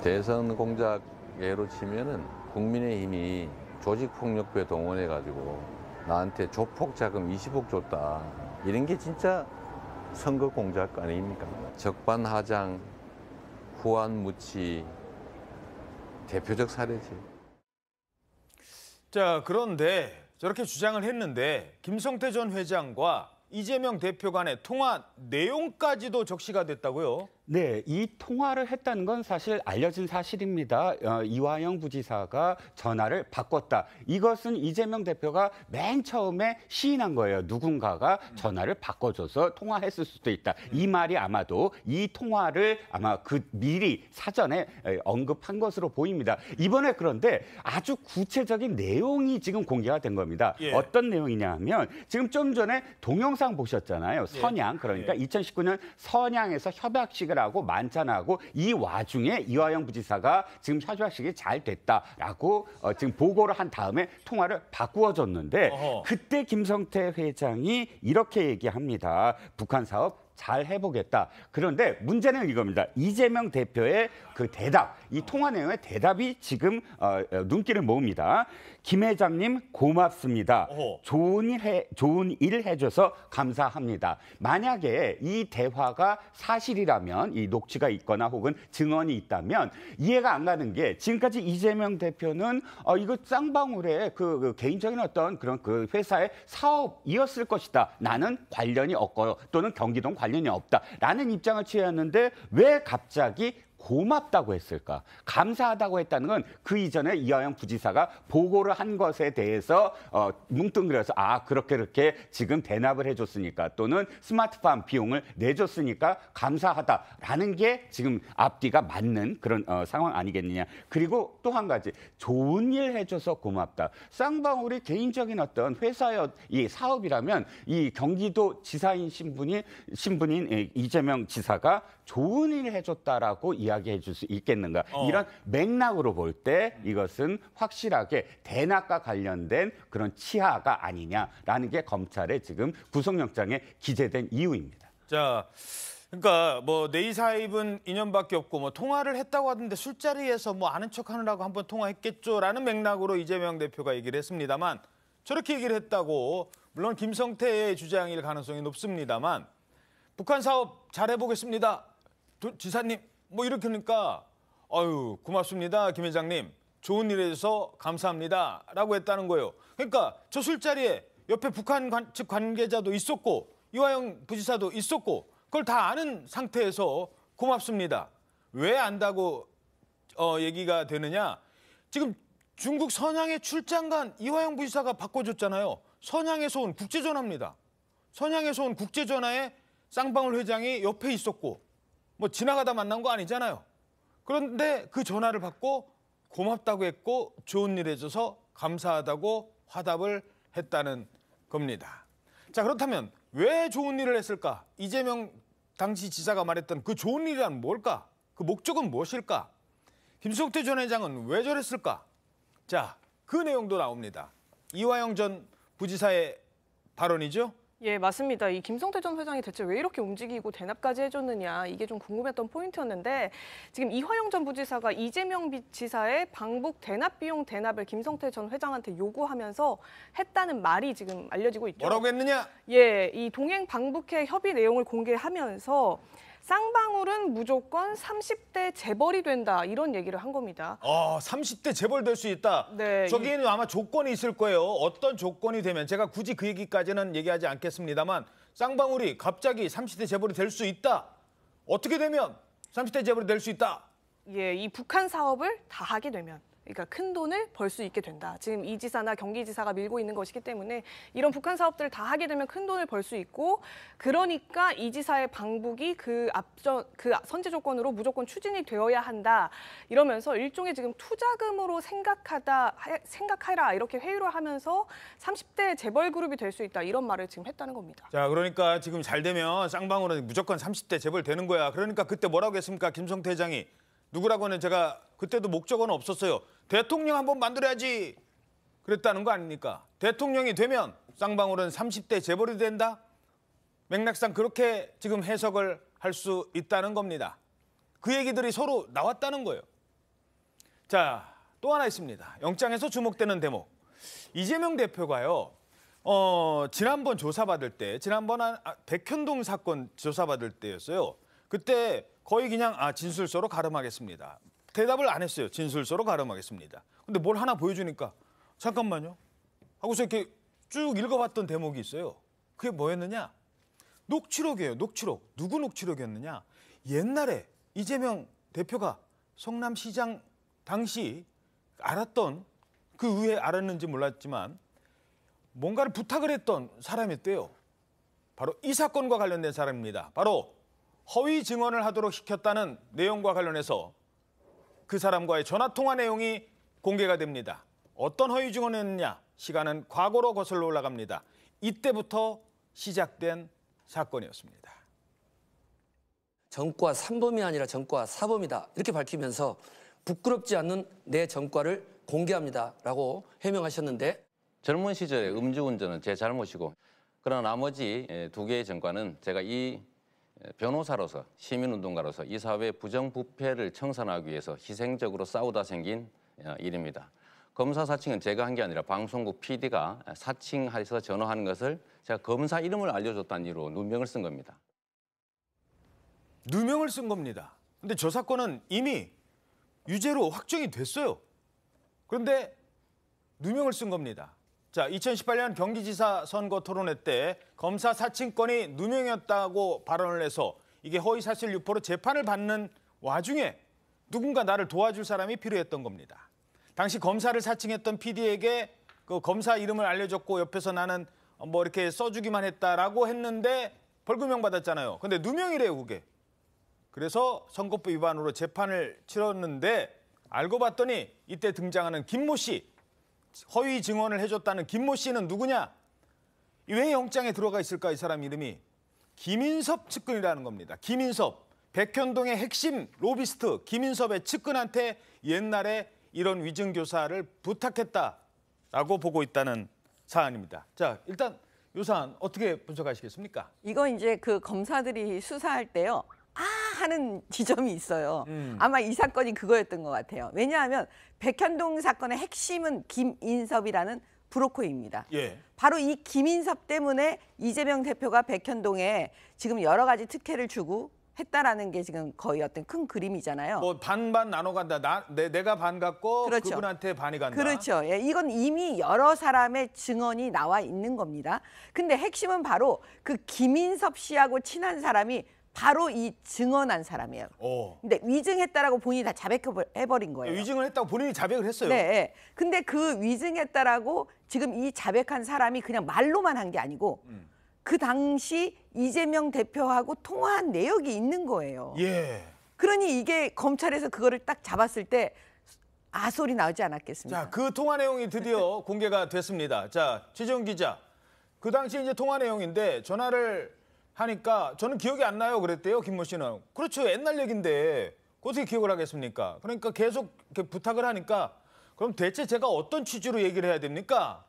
대선 공작 예로 치면은 국민의힘이 조직폭력배 동원해가지고 나한테 조폭 자금 20억 줬다. 이런 게 진짜 선거 공작 아닙니까? 적반하장, 후안무치 대표적 사례지. 자, 그런데 저렇게 주장을 했는데 김성태 전 회장과 이재명 대표 간의 통화 내용까지도 적시가 됐다고요? 네, 이 통화를 했다는 건 사실 알려진 사실입니다. 이화영 부지사가 전화를 바꿨다. 이것은 이재명 대표가 맨 처음에 시인한 거예요. 누군가가 전화를 바꿔줘서 통화했을 수도 있다. 이 말이 아마도 이 통화를 아마 그 미리 사전에 언급한 것으로 보입니다. 이번에 그런데 아주 구체적인 내용이 지금 공개가 된 겁니다. 예. 어떤 내용이냐 하면 지금 좀 전에 동영상 보셨잖아요. 선양. 그러니까 2019년 선양에서 협약식을 하고 만찬하고 이 와중에 이화영 부지사가 지금 협약식이 잘 됐다라고 지금 보고를 한 다음에 통화를 바꾸어 줬는데 그때 김성태 회장이 이렇게 얘기합니다. 북한 사업 잘 해보겠다. 그런데 문제는 이겁니다. 이재명 대표의 그 대답, 이 통화 내용의 대답이 지금 눈길을 모읍니다. 김 회장님 고맙습니다. 좋은 일 해줘서 감사합니다. 만약에 이 대화가 사실이라면 이 녹취가 있거나 혹은 증언이 있다면 이해가 안 가는 게 지금까지 이재명 대표는 이거 쌍방울의 그 개인적인 어떤 그런 그 회사의 사업이었을 것이다. 나는 관련이 없고 또는 경기도는 관련이 없다라는 입장을 취했는데 왜 갑자기 고맙다고 했을까? 감사하다고 했다는 건 그 이전에 이화영 부지사가 보고를 한 것에 대해서 뭉뚱그려서 그렇게 지금 대납을 해줬으니까 또는 스마트팜 비용을 내줬으니까 감사하다라는 게 지금 앞뒤가 맞는 그런 상황 아니겠느냐. 그리고 또 한 가지 좋은 일 해줘서 고맙다. 쌍방울이 개인적인 어떤 회사의 이 사업이라면 이 경기도 지사인 신분인 이재명 지사가 좋은 일을 해줬다라고 이야기해 줄 수 있겠는가. 이런 맥락으로 볼 때 이것은 확실하게 대납과 관련된 그런 치하가 아니냐라는 게 검찰의 지금 구속영장에 기재된 이유입니다. 자, 그러니까 뭐 내의사입은 인연밖에 없고 뭐 통화를 했다고 하던데 술자리에서 뭐 아는 척하느라고 한번 통화했겠죠라는 맥락으로 이재명 대표가 얘기를 했습니다만 저렇게 얘기를 했다고 물론 김성태의 주장일 가능성이 높습니다만 북한 사업 잘 해보겠습니다. 지사님 뭐 이렇게 하니까 아유 고맙습니다 김 회장님 좋은 일 해줘서 감사합니다 라고 했다는 거예요. 그러니까 저 술자리에 옆에 북한 측 관계자도 있었고 이화영 부지사도 있었고 그걸 다 아는 상태에서 고맙습니다. 왜 안다고 얘기가 되느냐. 지금 중국 선양에 출장 간 이화영 부지사가 바꿔줬잖아요. 선양에서 온 국제전화입니다. 선양에서 온 국제전화에 쌍방울 회장이 옆에 있었고 뭐 지나가다 만난 거 아니잖아요. 그런데 그 전화를 받고 고맙다고 했고 좋은 일 해줘서 감사하다고 화답을 했다는 겁니다. 자, 그렇다면 왜 좋은 일을 했을까? 이재명 당시 지사가 말했던 그 좋은 일이란 뭘까? 그 목적은 무엇일까? 김성태 전 회장은 왜 저랬을까? 자, 그 내용도 나옵니다. 이화영 전 부지사의 발언이죠. 예, 맞습니다. 이 김성태 전 회장이 대체 왜 이렇게 움직이고 대납까지 해줬느냐 이게 좀 궁금했던 포인트였는데 지금 이화영 전 부지사가 이재명 지사의 방북 대납 비용 대납을 김성태 전 회장한테 요구하면서 했다는 말이 지금 알려지고 있죠. 뭐라고 했느냐? 예, 이 동행 방북회 협의 내용을 공개하면서 쌍방울은 무조건 30대 재벌이 된다 이런 얘기를 한 겁니다. 30대 재벌 될 수 있다. 네, 저기에는 아마 조건이 있을 거예요. 어떤 조건이 되면 제가 굳이 그 얘기까지는 얘기하지 않겠습니다만 쌍방울이 갑자기 30대 재벌이 될 수 있다. 어떻게 되면 30대 재벌이 될 수 있다. 예, 이 북한 사업을 다 하게 되면. 그러니까 큰 돈을 벌 수 있게 된다. 지금 이 지사나 경기지사가 밀고 있는 것이기 때문에 이런 북한 사업들을 다 하게 되면 큰 돈을 벌 수 있고 그러니까 이 지사의 방북이 그 선제 조건으로 무조건 추진이 되어야 한다. 이러면서 일종의 지금 투자금으로 생각하라 이렇게 회유를 하면서 30대 재벌 그룹이 될 수 있다. 이런 말을 지금 했다는 겁니다. 자, 그러니까 지금 잘 되면 쌍방울은 무조건 30대 재벌 되는 거야. 그러니까 그때 뭐라고 했습니까? 김성태 회장이. 누구라고는 제가 그때도 목적어는 없었어요. 대통령 한번 만들어야지 그랬다는 거 아닙니까? 대통령이 되면 쌍방울은 30대 재벌이 된다? 맥락상 그렇게 지금 해석을 할 수 있다는 겁니다. 그 얘기들이 서로 나왔다는 거예요. 자, 또 하나 있습니다. 영장에서 주목되는 대목. 이재명 대표가요. 지난번 조사받을 때, 지난번 백현동 사건 조사받을 때였어요. 그때 거의 그냥 진술서로 가름하겠습니다. 대답을 안 했어요. 진술서로 가름하겠습니다. 근데 뭘 하나 보여주니까 잠깐만요. 하고서 이렇게 쭉 읽어봤던 대목이 있어요. 그게 뭐였느냐? 녹취록이에요. 녹취록. 누구 녹취록이었느냐? 옛날에 이재명 대표가 성남시장 당시 알았던, 그 후에 알았는지 몰랐지만 뭔가를 부탁을 했던 사람이었대요. 바로 이 사건과 관련된 사람입니다. 바로 허위 증언을 하도록 시켰다는 내용과 관련해서 그 사람과의 전화통화 내용이 공개가 됩니다. 어떤 허위 증언이었느냐? 시간은 과거로 거슬러 올라갑니다. 이때부터 시작된 사건이었습니다. 전과 3범이 아니라 전과 4범이다 이렇게 밝히면서 부끄럽지 않는 내 전과를 공개합니다라고 해명하셨는데, 젊은 시절에 음주운전은 제 잘못이고, 그러나 나머지 2개의 전과는 제가 이 변호사로서, 시민운동가로서 이 사회의 부정부패를 청산하기 위해서 희생적으로 싸우다 생긴 일입니다. 검사 사칭은 제가 한 게 아니라 방송국 PD가 사칭해서 전화하는 것을 제가 검사 이름을 알려줬다는 이유로 누명을 쓴 겁니다. 누명을 쓴 겁니다. 근데 저 사건은 이미 유죄로 확정이 됐어요. 그런데 누명을 쓴 겁니다. 자, 2018년 경기지사 선거 토론회 때 검사 사칭권이 누명이었다고 발언을 해서 이게 허위사실 유포로 재판을 받는 와중에 누군가 나를 도와줄 사람이 필요했던 겁니다. 당시 검사를 사칭했던 PD에게 그 검사 이름을 알려줬고 옆에서 나는 뭐 이렇게 써주기만 했다라고 했는데 벌금형 받았잖아요. 근데 누명이래요, 그게. 그래서 선거법 위반으로 재판을 치렀는데 알고 봤더니 이때 등장하는 김모 씨, 허위 증언을 해줬다는 김모 씨는 누구냐? 왜 영장에 들어가 있을까? 이 사람 이름이 김인섭 측근이라는 겁니다. 김인섭, 백현동의 핵심 로비스트 김인섭의 측근한테 옛날에 이런 위증교사를 부탁했다라고 보고 있다는 사안입니다. 자, 일단 이 사안 어떻게 분석하시겠습니까? 이거 이제 그 검사들이 수사할 때요. 하는 지점이 있어요. 아마 이 사건이 그거였던 것 같아요. 왜냐하면 백현동 사건의 핵심은 김인섭이라는 브로커입니다. 예. 바로 이 김인섭 때문에 이재명 대표가 백현동에 지금 여러 가지 특혜를 주고 했다라는 게 지금 거의 어떤 큰 그림이잖아요. 뭐 반반 나눠 간다. 내가 반 갖고 그렇죠. 그분한테 반이 간다. 그렇죠. 예, 이건 이미 여러 사람의 증언이 나와 있는 겁니다. 근데 핵심은 바로 그 김인섭 씨하고 친한 사람이 바로 이 증언한 사람이에요. 근데 위증했다라고 본인이 다 자백해버린 거예요. 위증을 했다고 본인이 자백을 했어요. 네. 근데 그 위증했다라고 지금 이 자백한 사람이 그냥 말로만 한 게 아니고 그 당시 이재명 대표하고 통화한 내역이 있는 거예요. 예. 그러니 이게 검찰에서 그거를 딱 잡았을 때 소리 나오지 않았겠습니까? 자, 그 통화 내용이 드디어 공개가 됐습니다. 자, 최재훈 기자. 그 당시 이제 통화 내용인데 전화를 하니까 저는 기억이 안 나요 그랬대요, 김모 씨는. 그렇죠, 옛날 얘기인데 어떻게 기억을 하겠습니까? 그러니까 계속 이렇게 부탁을 하니까 그럼 대체 제가 어떤 취지로 얘기를 해야 됩니까?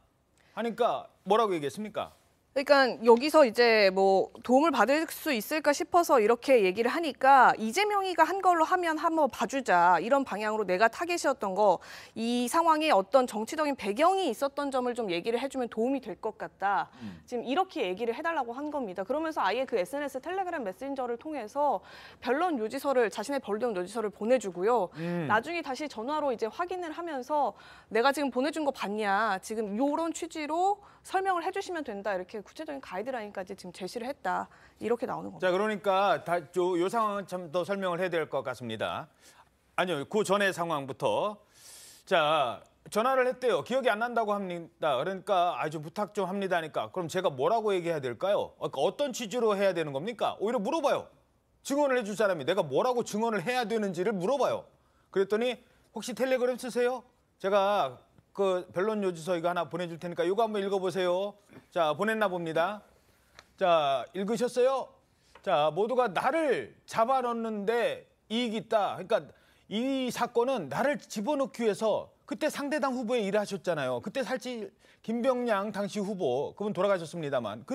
하니까 뭐라고 얘기했습니까? 그러니까 여기서 이제 뭐 도움을 받을 수 있을까 싶어서 이렇게 얘기를 하니까 이재명이가 한 걸로 하면 한번 봐주자, 이런 방향으로 내가 타겟이었던 거, 이 상황에 어떤 정치적인 배경이 있었던 점을 좀 얘기를 해주면 도움이 될 것 같다. 지금 이렇게 얘기를 해달라고 한 겁니다. 그러면서 아예 그 SNS 텔레그램 메신저를 통해서 변론 요지서를, 자신의 변론 요지서를 보내주고요. 나중에 다시 전화로 이제 확인을 하면서 내가 지금 보내준 거 봤냐, 지금 이런 취지로 설명을 해주시면 된다, 이렇게 구체적인 가이드라인까지 지금 제시를 했다, 이렇게 나오는 겁니다. 자, 그러니까 이 상황은 참 더 설명을 해야 될 것 같습니다. 아니요, 그 전의 상황부터. 자, 전화를 했대요. 기억이 안 난다고 합니다. 그러니까 좀 부탁 좀 합니다 하니까 그럼 제가 뭐라고 얘기해야 될까요? 어떤 취지로 해야 되는 겁니까? 오히려 물어봐요. 증언을 해줄 사람이 내가 뭐라고 증언을 해야 되는지를 물어봐요. 그랬더니 혹시 텔레그램 쓰세요? 제가 그 변론 요지서 이거 하나 보내줄 테니까 이거 한번 읽어보세요. 자, 보냈나 봅니다. 자, 읽으셨어요? 자, 모두가 나를 잡아넣는데 이익이 있다. 그러니까 이 사건은 나를 집어넣기 위해서 그때 상대당 후보에 일하셨잖아요. 그때 살찌 김병량 당시 후보, 그분 돌아가셨습니다만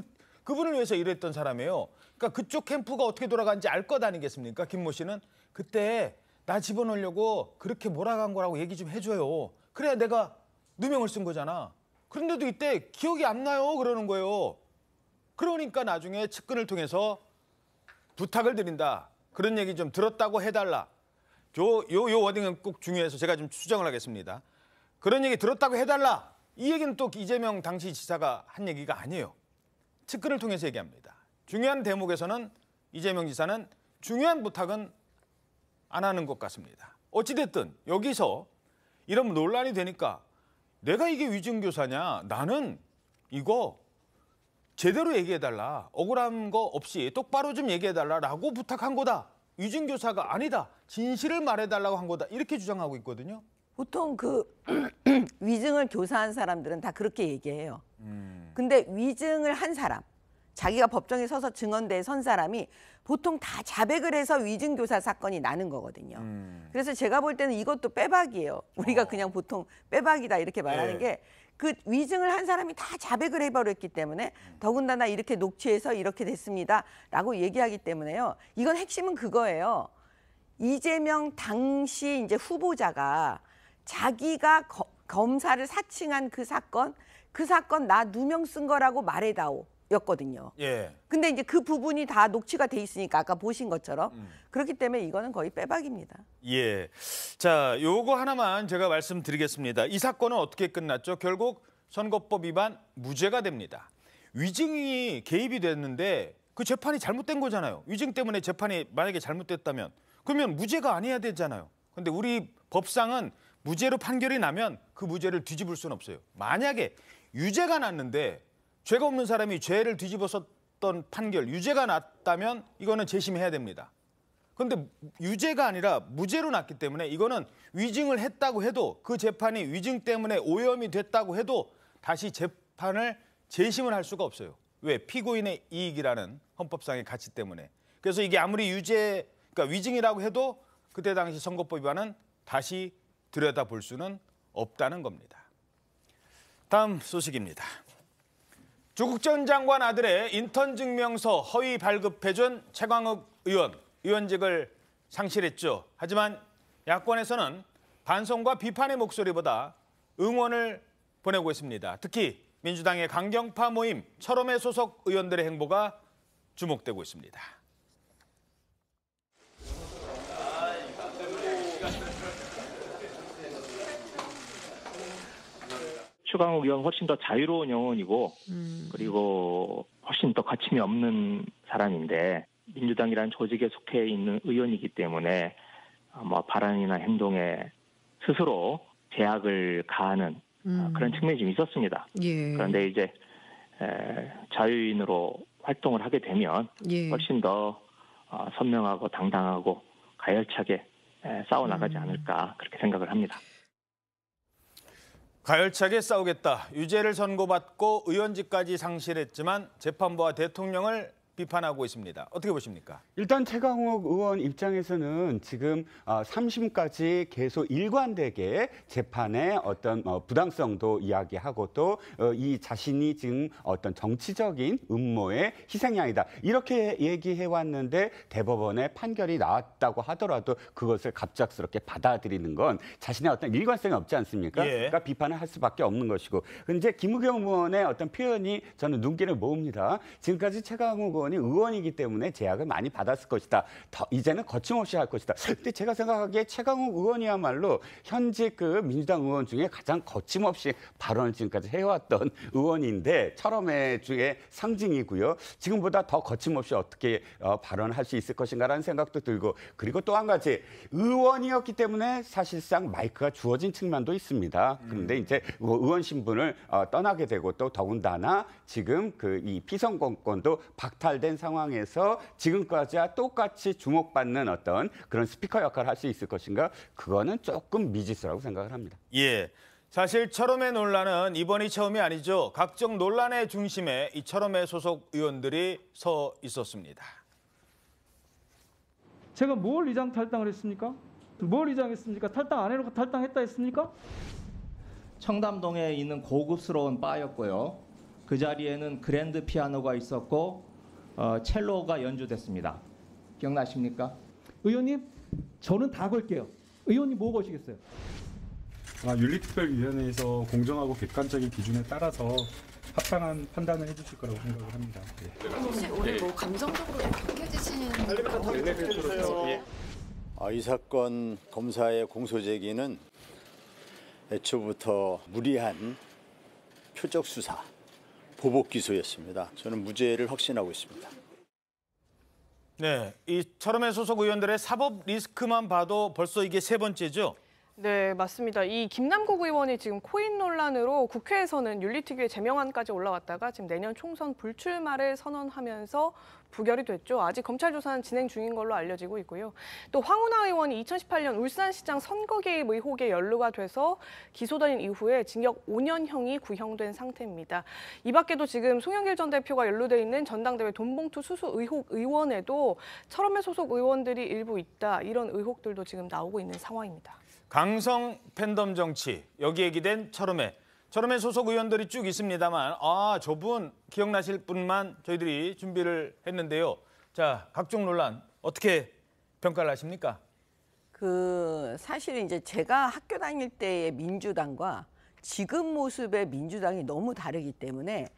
그분을 위해서 일했던 사람이에요. 그러니까 그쪽 캠프가 어떻게 돌아가는지 알 것 아니겠습니까? 김모 씨는 그때 나 집어넣으려고 그렇게 몰아간 거라고 얘기 좀 해줘요. 그래야 내가 누명을 쓴 거잖아. 그런데도 이때 기억이 안 나요 그러는 거예요. 그러니까 나중에 측근을 통해서 부탁을 드린다, 그런 얘기 좀 들었다고 해달라. 요 워딩은 꼭 중요해서 제가 좀 수정을 하겠습니다. 그런 얘기 들었다고 해달라. 이 얘기는 또 이재명 당시 지사가 한 얘기가 아니에요. 측근을 통해서 얘기합니다. 중요한 대목에서는 이재명 지사는 중요한 부탁은 안 하는 것 같습니다. 어찌됐든 여기서 이런 논란이 되니까 내가 이게 위증교사냐? 나는 이거 제대로 얘기해달라. 억울한 거 없이 똑바로 좀 얘기해달라라고 부탁한 거다. 위증교사가 아니다. 진실을 말해달라고 한 거다. 이렇게 주장하고 있거든요. 보통 그 위증을 교사한 사람들은 다 그렇게 얘기해요. 근데 위증을 한 사람, 자기가 법정에 서서 증언대에 선 사람이 보통 다 자백을 해서 위증교사 사건이 나는 거거든요. 그래서 제가 볼 때는 이것도 빼박이에요. 우리가 그냥 보통 빼박이다 이렇게 말하는 게 그 위증을 한 사람이 다 자백을 해버렸기 때문에 더군다나 이렇게 녹취해서 이렇게 됐습니다라고 얘기하기 때문에요. 이건 핵심은 그거예요. 이재명 당시 이제 후보자가 자기가 검사를 사칭한 그 사건 나 누명 쓴 거라고 말해다오. 였거든요. 예. 근데 이제 그 부분이 다 녹취가 돼 있으니까 아까 보신 것처럼 그렇기 때문에 이거는 거의 빼박입니다. 예. 자, 요거 하나만 제가 말씀드리겠습니다. 이 사건은 어떻게 끝났죠? 결국 선거법 위반 무죄가 됩니다. 위증이 개입이 됐는데 그 재판이 잘못된 거잖아요. 위증 때문에 재판이 만약에 잘못됐다면 그러면 무죄가 아니어야 되잖아요. 근데 우리 법상은 무죄로 판결이 나면 그 무죄를 뒤집을 수는 없어요. 만약에 유죄가 났는데 죄가 없는 사람이 죄를 뒤집었었던 판결, 유죄가 났다면 이거는 재심해야 됩니다. 그런데 유죄가 아니라 무죄로 났기 때문에 이거는 위증을 했다고 해도 그 재판이 위증 때문에 오염이 됐다고 해도 다시 재판을 재심을 할 수가 없어요. 왜? 피고인의 이익이라는 헌법상의 가치 때문에. 그래서 이게 아무리 그러니까 위증이라고 해도 그때 당시 선거법 위반은 다시 들여다볼 수는 없다는 겁니다. 다음 소식입니다. 조국 전 장관 아들의 인턴 증명서 허위 발급해준 최광욱 의원, 의원직을 상실했죠. 하지만 야권에서는 반성과 비판의 목소리보다 응원을 보내고 있습니다. 특히 민주당의 강경파 모임 철험회 소속 의원들의 행보가 주목되고 있습니다. 최광욱 의원 훨씬 더 자유로운 영혼이고 그리고 훨씬 더 거침이 없는 사람인데 민주당이라는 조직에 속해 있는 의원이기 때문에 뭐 발언이나 행동에 스스로 제약을 가하는 그런 측면이 좀 있었습니다. 예. 그런데 이제 자유인으로 활동을 하게 되면 훨씬 더 선명하고 당당하고 가열차게 싸워나가지 않을까 그렇게 생각을 합니다. 가열차게 싸우겠다. 유죄를 선고받고 의원직까지 상실했지만 재판부와 대통령을 비판하고 있습니다. 어떻게 보십니까? 일단 최광욱 의원 입장에서는 지금 3심까지 계속 일관되게 재판의 어떤 부당성도 이야기하고 또 이 자신이 지금 어떤 정치적인 음모의 희생양이다. 이렇게 얘기해 왔는데 대법원의 판결이 나왔다고 하더라도 그것을 갑작스럽게 받아들이는 건 자신의 어떤 일관성이 없지 않습니까? 예. 그러니까 비판을 할 수밖에 없는 것이고. 근데 김의겸 의원의 어떤 표현이 저는 눈길을 모읍니다. 지금까지 최광욱 의원이기 때문에 제약을 많이 받았을 것이다. 이제는 거침없이 할 것이다. 근데 제가 생각하기에 최광욱 의원이야말로 현직 그 민주당 의원 중에 가장 거침없이 발언을 지금까지 해왔던 의원인데 철험회 중에 상징이고요. 지금보다 더 거침없이 어떻게 발언할 수 있을 것인가라는 생각도 들고 그리고 또 한 가지 의원이었기 때문에 사실상 마이크가 주어진 측면도 있습니다. 그런데 이제 의원 신분을 떠나게 되고 또 더군다나 지금 그 이 피선거권도 박탈된 상황에서 지금까지와 똑같이 주목받는 어떤 그런 스피커 역할을 할 수 있을 것인가? 그거는 조금 미지수라고 생각을 합니다. 예, 사실 철험회 논란은 이번이 처음이 아니죠. 각종 논란의 중심에 이 철험회 소속 의원들이 서 있었습니다. 제가 뭘 위장 탈당을 했습니까? 뭘 위장했습니까? 탈당 안 해놓고 탈당했다 했습니까? 청담동에 있는 고급스러운 바였고요. 그 자리에는 그랜드 피아노가 있었고 첼로가 연주됐습니다. 기억나십니까? 의원님, 저는 다 걸게요. 의원님 뭐 거시겠어요? 윤리특별위원회에서 공정하고 객관적인 기준에 따라서 합당한 판단을 해주실 거라고 생각을 합니다. 혹시 오늘 뭐 감정적으로 격해지신 이 사건 검사의 공소제기는 애초부터 무리한 표적 수사, 보복 기소였습니다. 저는 무죄를 확신하고 있습니다. 네, 이 철험회 소속 의원들의 사법 리스크만 봐도 벌써 이게 3번째죠? 네, 맞습니다. 이 김남국 의원이 지금 코인 논란으로 국회에서는 윤리특위에 제명안까지 올라왔다가 지금 내년 총선 불출마를 선언하면서 부결이 됐죠. 아직 검찰 조사는 진행 중인 걸로 알려지고 있고요. 또 황운하 의원이 2018년 울산시장 선거 개입 의혹에 연루가 돼서 기소된 이후에 징역 5년형이 구형된 상태입니다. 이 밖에도 지금 송영길 전 대표가 연루돼 있는 전당대회 돈봉투 수수 의혹 의원에도 철험회 소속 의원들이 일부 있다. 이런 의혹들도 지금 나오고 있는 상황입니다. 강성 팬덤 정치, 여기에 기댄 철험회 소속 의원들이 쭉 있습니다만 저분 기억나실 분만 저희들이 준비를 했는데요. 자, 각종 논란 어떻게 평가를 하십니까? 사실 이제 제가 학교 다닐 때의 민주당과 지금 모습의 민주당이 너무 다르기 때문에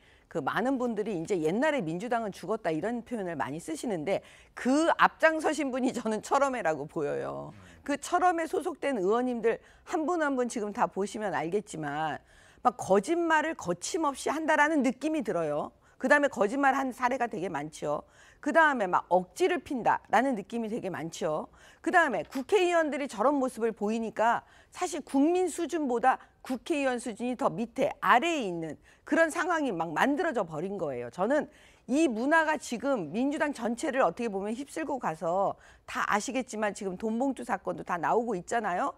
많은 분들이 이제 옛날에 민주당은 죽었다 이런 표현을 많이 쓰시는데 그 앞장서신 분이 저는 철험회라고 보여요. 그 철험회 소속된 의원님들 한 분 한 분 지금 다 보시면 알겠지만 막 거짓말을 거침없이 한다라는 느낌이 들어요. 그다음에 거짓말 한 사례가 되게 많죠. 그다음에 막 억지를 핀다라는 느낌이 되게 많죠. 그다음에 국회의원들이 저런 모습을 보이니까 사실 국민 수준보다 국회의원 수준이 더 밑에 아래에 있는 그런 상황이 막 만들어져 버린 거예요. 저는 이 문화가 지금 민주당 전체를 어떻게 보면 휩쓸고 가서 다 아시겠지만 지금 돈봉투 사건도 다 나오고 있잖아요.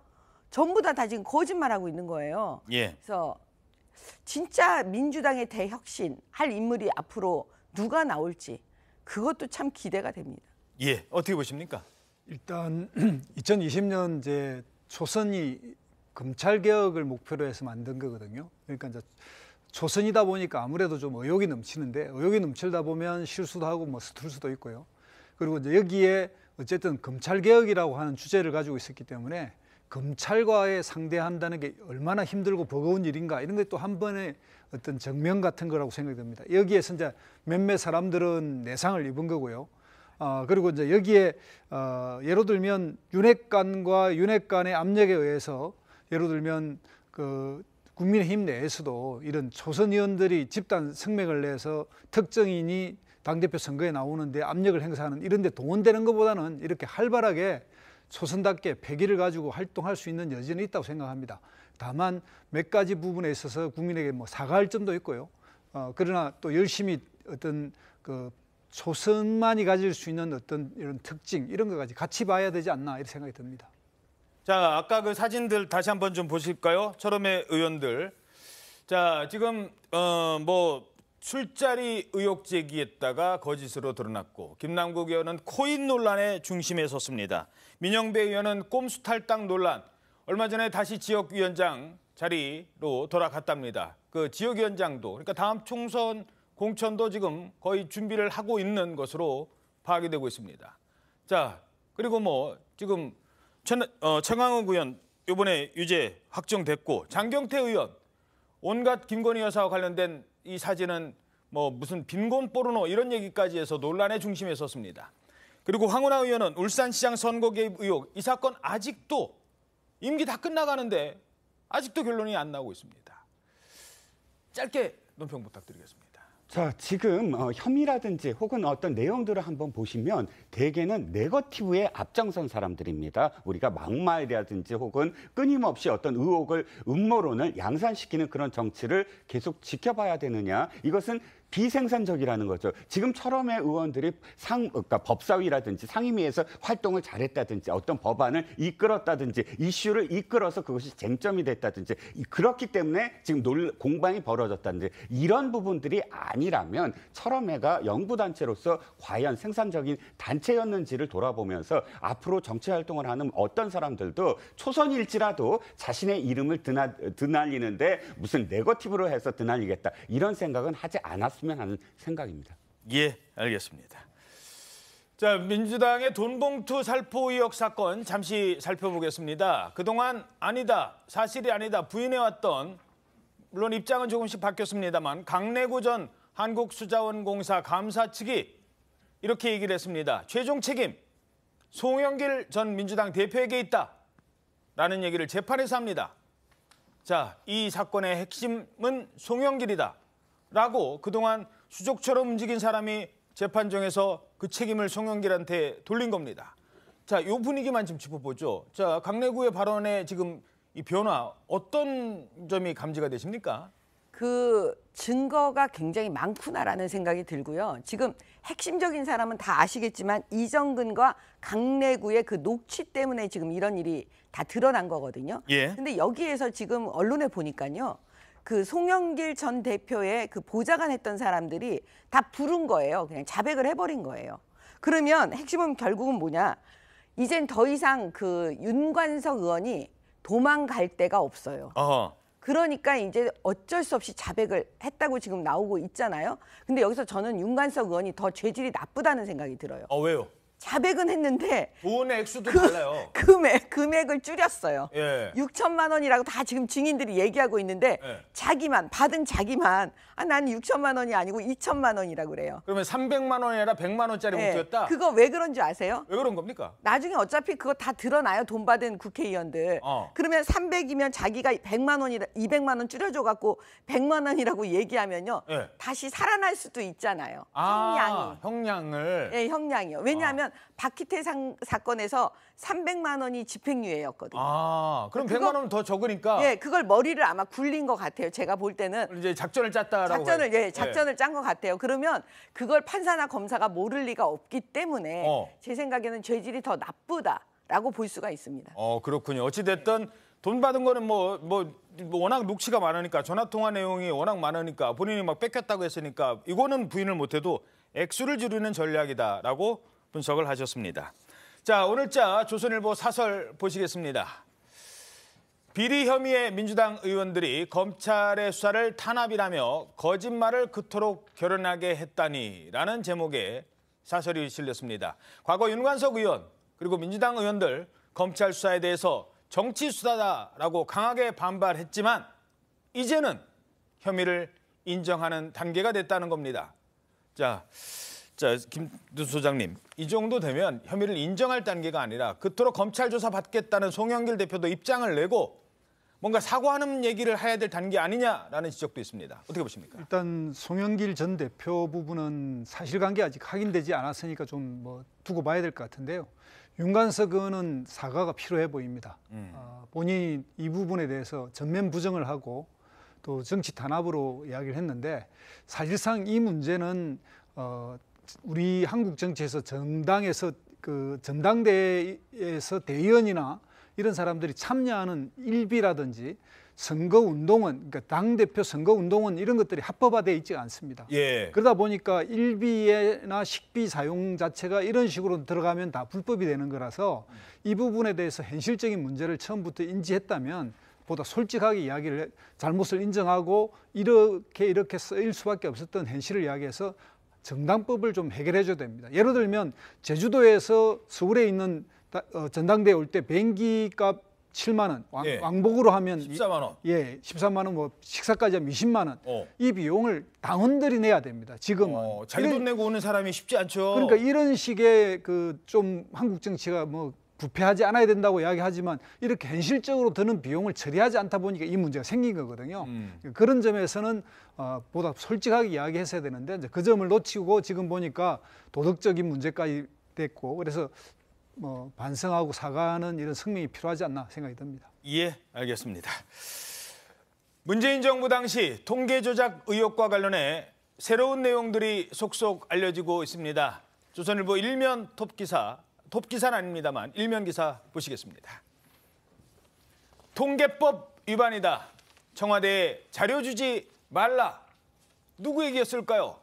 전부 다 지금 거짓말하고 있는 거예요. 예. 그래서 진짜 민주당의 대혁신 할 인물이 앞으로 누가 나올지 그것도 참 기대가 됩니다. 예, 어떻게 보십니까? 일단 2020년 이제 초선이 검찰 개혁을 목표로 해서 만든 거거든요. 그러니까 이제 초선이다 보니까 아무래도 좀 의욕이 넘치는데 의욕이 넘치다 보면 실수도 하고 뭐 서툴 수도 있고요. 그리고 이제 여기에 어쨌든 검찰 개혁이라고 하는 주제를 가지고 있었기 때문에 검찰과의 상대한다는 게 얼마나 힘들고 버거운 일인가 이런 게 또 한 번의 어떤 정면 같은 거라고 생각이 듭니다. 여기에서 이제 몇몇 사람들은 내상을 입은 거고요. 그리고 이제 여기에 예를 들면 윤핵 간의 압력에 의해서 예를 들면 국민의힘 내에서도 이런 초선 의원들이 집단 성명을 내서 특정인이 당대표 선거에 나오는데 압력을 행사하는 이런 데 동원되는 것보다는 이렇게 활발하게 초선답게 패기를 가지고 활동할 수 있는 여지는 있다고 생각합니다. 다만 몇 가지 부분에 있어서 국민에게 뭐 사과할 점도 있고요. 그러나 또 열심히 어떤 초선만이 가질 수 있는 어떤 이런 특징 이런 것까지 같이 봐야 되지 않나 이렇게 생각이 듭니다. 자, 아까 그 사진들 다시 한번 좀 보실까요? 철험회 의원들. 자, 지금 뭐 술자리 의혹 제기했다가 거짓으로 드러났고 김남국 의원은 코인 논란의 중심에 섰습니다. 민영배 의원은 꼼수 탈당 논란. 얼마 전에 다시 지역위원장 자리로 돌아갔답니다. 그 지역위원장도 그러니까 다음 총선 공천도 지금 거의 준비를 하고 있는 것으로 파악이 되고 있습니다. 자, 그리고 뭐 지금 최강욱 의원 이번에 유죄 확정됐고 장경태 의원 온갖 김건희 여사와 관련된 이 사진은 뭐 무슨 빈곤 포르노 이런 얘기까지 해서 논란의 중심에 섰습니다. 그리고 황운하 의원은 울산시장 선거 개입 의혹 이 사건 아직도 임기 다 끝나가는데 아직도 결론이 안 나오고 있습니다. 짧게 논평 부탁드리겠습니다. 자, 지금 혐의라든지 혹은 어떤 내용들을 한번 보시면 대개는 네거티브에 앞장선 사람들입니다. 우리가 막말이라든지 혹은 끊임없이 어떤 의혹을 음모론을 양산시키는 그런 정치를 계속 지켜봐야 되느냐. 이것은 비생산적이라는 거죠. 지금 철험회 의원들이 그러니까 법사위라든지 상임위에서 활동을 잘했다든지 어떤 법안을 이끌었다든지 이슈를 이끌어서 그것이 쟁점이 됐다든지 그렇기 때문에 지금 공방이 벌어졌다든지 이런 부분들이 아니라면 철험회가 영구단체로서 과연 생산적인 단체였는지를 돌아보면서 앞으로 정치활동을 하는 어떤 사람들도 초선일지라도 자신의 이름을 드날리는데 무슨 네거티브로 해서 드날리겠다 이런 생각은 하지 않았습니다. 하는 생각입니다. 예, 알겠습니다. 자, 민주당의 돈봉투 살포 의혹 사건 잠시 살펴보겠습니다. 그동안 아니다, 사실이 아니다 부인해왔던 물론 입장은 조금씩 바뀌었습니다만 강래구 전 한국수자원공사 감사 측이 이렇게 얘기를 했습니다. 최종 책임 송영길 전 민주당 대표에게 있다라는 얘기를 재판에서 합니다. 자, 이 사건의 핵심은 송영길이다. 라고 그동안 수족처럼 움직인 사람이 재판정에서 그 책임을 송영길한테 돌린 겁니다. 자, 이 분위기만 좀 짚어보죠. 자, 강내구의 발언에 지금 이 변화 어떤 점이 감지가 되십니까? 그 증거가 굉장히 많구나라는 생각이 들고요. 지금 핵심적인 사람은 다 아시겠지만 이정근과 강내구의 그 녹취 때문에 지금 이런 일이 다 드러난 거거든요. 예. 근데 여기에서 지금 언론에 보니까요. 그 송영길 전 대표의 그 보좌관 했던 사람들이 다 부른 거예요. 그냥 자백을 해버린 거예요. 그러면 핵심은 결국은 뭐냐. 이젠 더 이상 그 윤관석 의원이 도망갈 데가 없어요. 그러니까 이제 어쩔 수 없이 자백을 했다고 지금 나오고 있잖아요. 근데 여기서 저는 윤관석 의원이 더 죄질이 나쁘다는 생각이 들어요. 왜요? 자백은 했는데 돈의 액수도 달라요. 금액을 줄였어요. 예. 6천만 원이라고 다 지금 증인들이 얘기하고 있는데 자기만 받은 자기만 난 6천만 원이 아니고 2천만 원이라고 그래요. 그러면 300만 원이 아니라 100만 원짜리 뭉쳤다? 그거 왜 그런 줄 아세요? 왜 그런 겁니까? 나중에 어차피 그거 다 드러나요. 돈 받은 국회의원들. 그러면 300이면 자기가 100만 원이라 200만 원 줄여줘 갖고 100만 원이라고 얘기하면요. 다시 살아날 수도 있잖아요. 형량이. 형량을. 네, 형량이요. 왜냐하면 박희태 사건에서 300만 원이 집행유예였거든요. 그럼 100만 원은 더 적으니까. 예, 그걸 머리를 아마 굴린 것 같아요. 제가 볼 때는. 이제 작전을 짰다라고. 작전을 짠 것 같아요. 그러면 그걸 판사나 검사가 모를 리가 없기 때문에 제 생각에는 죄질이 더 나쁘다라고 볼 수가 있습니다. 그렇군요. 어찌 됐든 돈 받은 거는 뭐 워낙 녹취가 많으니까 전화 통화 내용이 워낙 많으니까 본인이 막 뺏겼다고 했으니까 이거는 부인을 못해도 액수를 줄이는 전략이다라고 분석을 하셨습니다. 자, 오늘자 조선일보 사설 보시겠습니다. 비리 혐의의 민주당 의원들이 검찰의 수사를 탄압이라며 거짓말을 그토록 결연하게 했다니라는 제목의 사설이 실렸습니다. 과거 윤관석 의원 그리고 민주당 의원들 검찰 수사에 대해서 정치 수사다라고 강하게 반발했지만 이제는 혐의를 인정하는 단계가 됐다는 겁니다. 자, 김두수 소장님, 이 정도 되면 혐의를 인정할 단계가 아니라 그토록 검찰 조사 받겠다는 송영길 대표도 입장을 내고 뭔가 사과하는 얘기를 해야 될 단계 아니냐라는 지적도 있습니다. 어떻게 보십니까? 일단 송영길 전 대표 부분은 사실관계 아직 확인되지 않았으니까 좀 두고 봐야 될 것 같은데요. 윤관석 의원은 사과가 필요해 보입니다. 본인이 이 부분에 대해서 전면 부정을 하고 또 정치 탄압으로 이야기를 했는데 사실상 이 문제는 우리 한국 정치에서 정당에서 그 전당대회에서 대의원이나 이런 사람들이 참여하는 일비라든지 선거운동원, 그러니까 당대표 선거운동원 이런 것들이 합법화되어 있지 않습니다. 그러다 보니까 일비나 식비 사용 자체가 이런 식으로 들어가면 다 불법이 되는 거라서 이 부분에 대해서 현실적인 문제를 처음부터 인지했다면 보다 솔직하게 이야기를 잘못을 인정하고 이렇게 쓰일 수밖에 없었던 현실을 이야기해서 정당법을 좀 해결해 줘야 됩니다. 예를 들면 제주도에서 서울에 있는 전당대회 올 때 비행기값 7만 원, 왕복으로 하면 14만 원. 14만 원, 식사까지 하면 20만 원. 이 비용을 당원들이 내야 됩니다. 지금은. 자기 돈 내고 오는 사람이 쉽지 않죠. 그러니까 이런 식의 좀 한국 정치가 부패하지 않아야 된다고 이야기하지만 이렇게 현실적으로 드는 비용을 처리하지 않다 보니까 이 문제가 생긴 거거든요. 그런 점에서는 보다 솔직하게 이야기했어야 되는데 이제 그 점을 놓치고 지금 보니까 도덕적인 문제까지 됐고 그래서 반성하고 사과하는 이런 성명이 필요하지 않나 생각이 듭니다. 예, 알겠습니다. 문재인 정부 당시 통계 조작 의혹과 관련해 새로운 내용들이 속속 알려지고 있습니다. 조선일보 일면 톱기사는 아닙니다만 일면 기사 보시겠습니다. 통계법 위반이다. 청와대에 자료 주지 말라. 누구 얘기였을까요?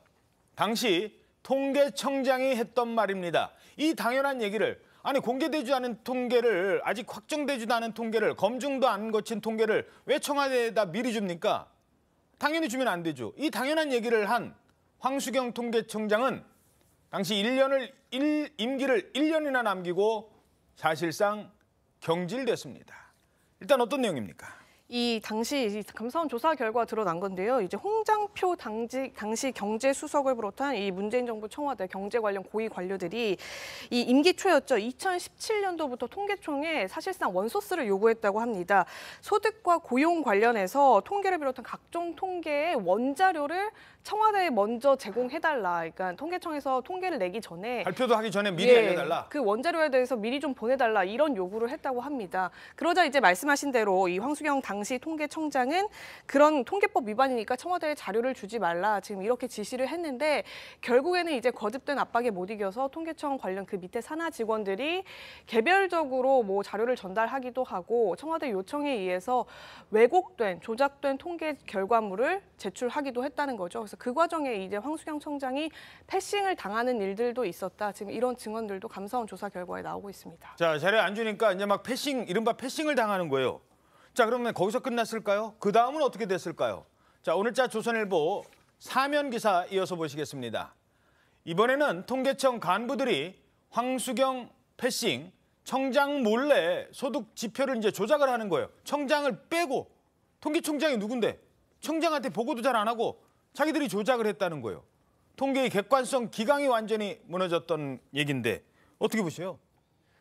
당시 통계청장이 했던 말입니다. 이 당연한 얘기를 공개되지 않은 통계를 아직 확정되지도 않은 통계를 검증도 안 거친 통계를 왜 청와대에다 미리 줍니까? 당연히 주면 안 되죠. 이 당연한 얘기를 한 황수경 통계청장은 당시 임기를 1년이나 남기고 사실상 경질됐습니다. 일단 어떤 내용입니까? 이 당시 감사원 조사 결과 드러난 건데요. 이제 홍장표 당시 경제수석을 비롯한 이 문재인 정부 청와대 경제 관련 고위 관료들이 이 임기 초였죠. 2017년도부터 통계청에 사실상 원소스를 요구했다고 합니다. 소득과 고용 관련해서 통계를 비롯한 각종 통계의 원자료를 청와대에 먼저 제공해달라. 그러니까 통계청에서 통계를 내기 전에 발표도 하기 전에 미리 알려달라. 그 원자료에 대해서 미리 좀 보내달라 이런 요구를 했다고 합니다. 그러자 이제 말씀하신 대로 이 황수경 당시 통계청장은 그런 통계법 위반이니까 청와대에 자료를 주지 말라 지금 이렇게 지시를 했는데 결국에는 이제 거듭된 압박에 못 이겨서 통계청 관련 그 밑에 산하 직원들이 개별적으로 뭐 자료를 전달하기도 하고 청와대 요청에 의해서 왜곡된 조작된 통계 결과물을 제출하기도 했다는 거죠. 그래서 그 과정에 이제 황수경 청장이 패싱을 당하는 일들도 있었다. 지금 이런 증언들도 감사원 조사 결과에 나오고 있습니다. 자, 자료 안 주니까 이제 막 패싱, 이른바 패싱을 당하는 거예요. 자, 그러면 거기서 끝났을까요? 그 다음은 어떻게 됐을까요? 자, 오늘자 조선일보 사면 기사 이어서 보시겠습니다. 이번에는 통계청 간부들이 황수경 패싱, 청장 몰래 소득 지표를 이제 조작을 하는 거예요. 청장을 빼고 통계청장이 누군데? 청장한테 보고도 잘 안 하고 자기들이 조작을 했다는 거예요. 통계의 객관성 기강이 완전히 무너졌던 얘기인데 어떻게 보세요?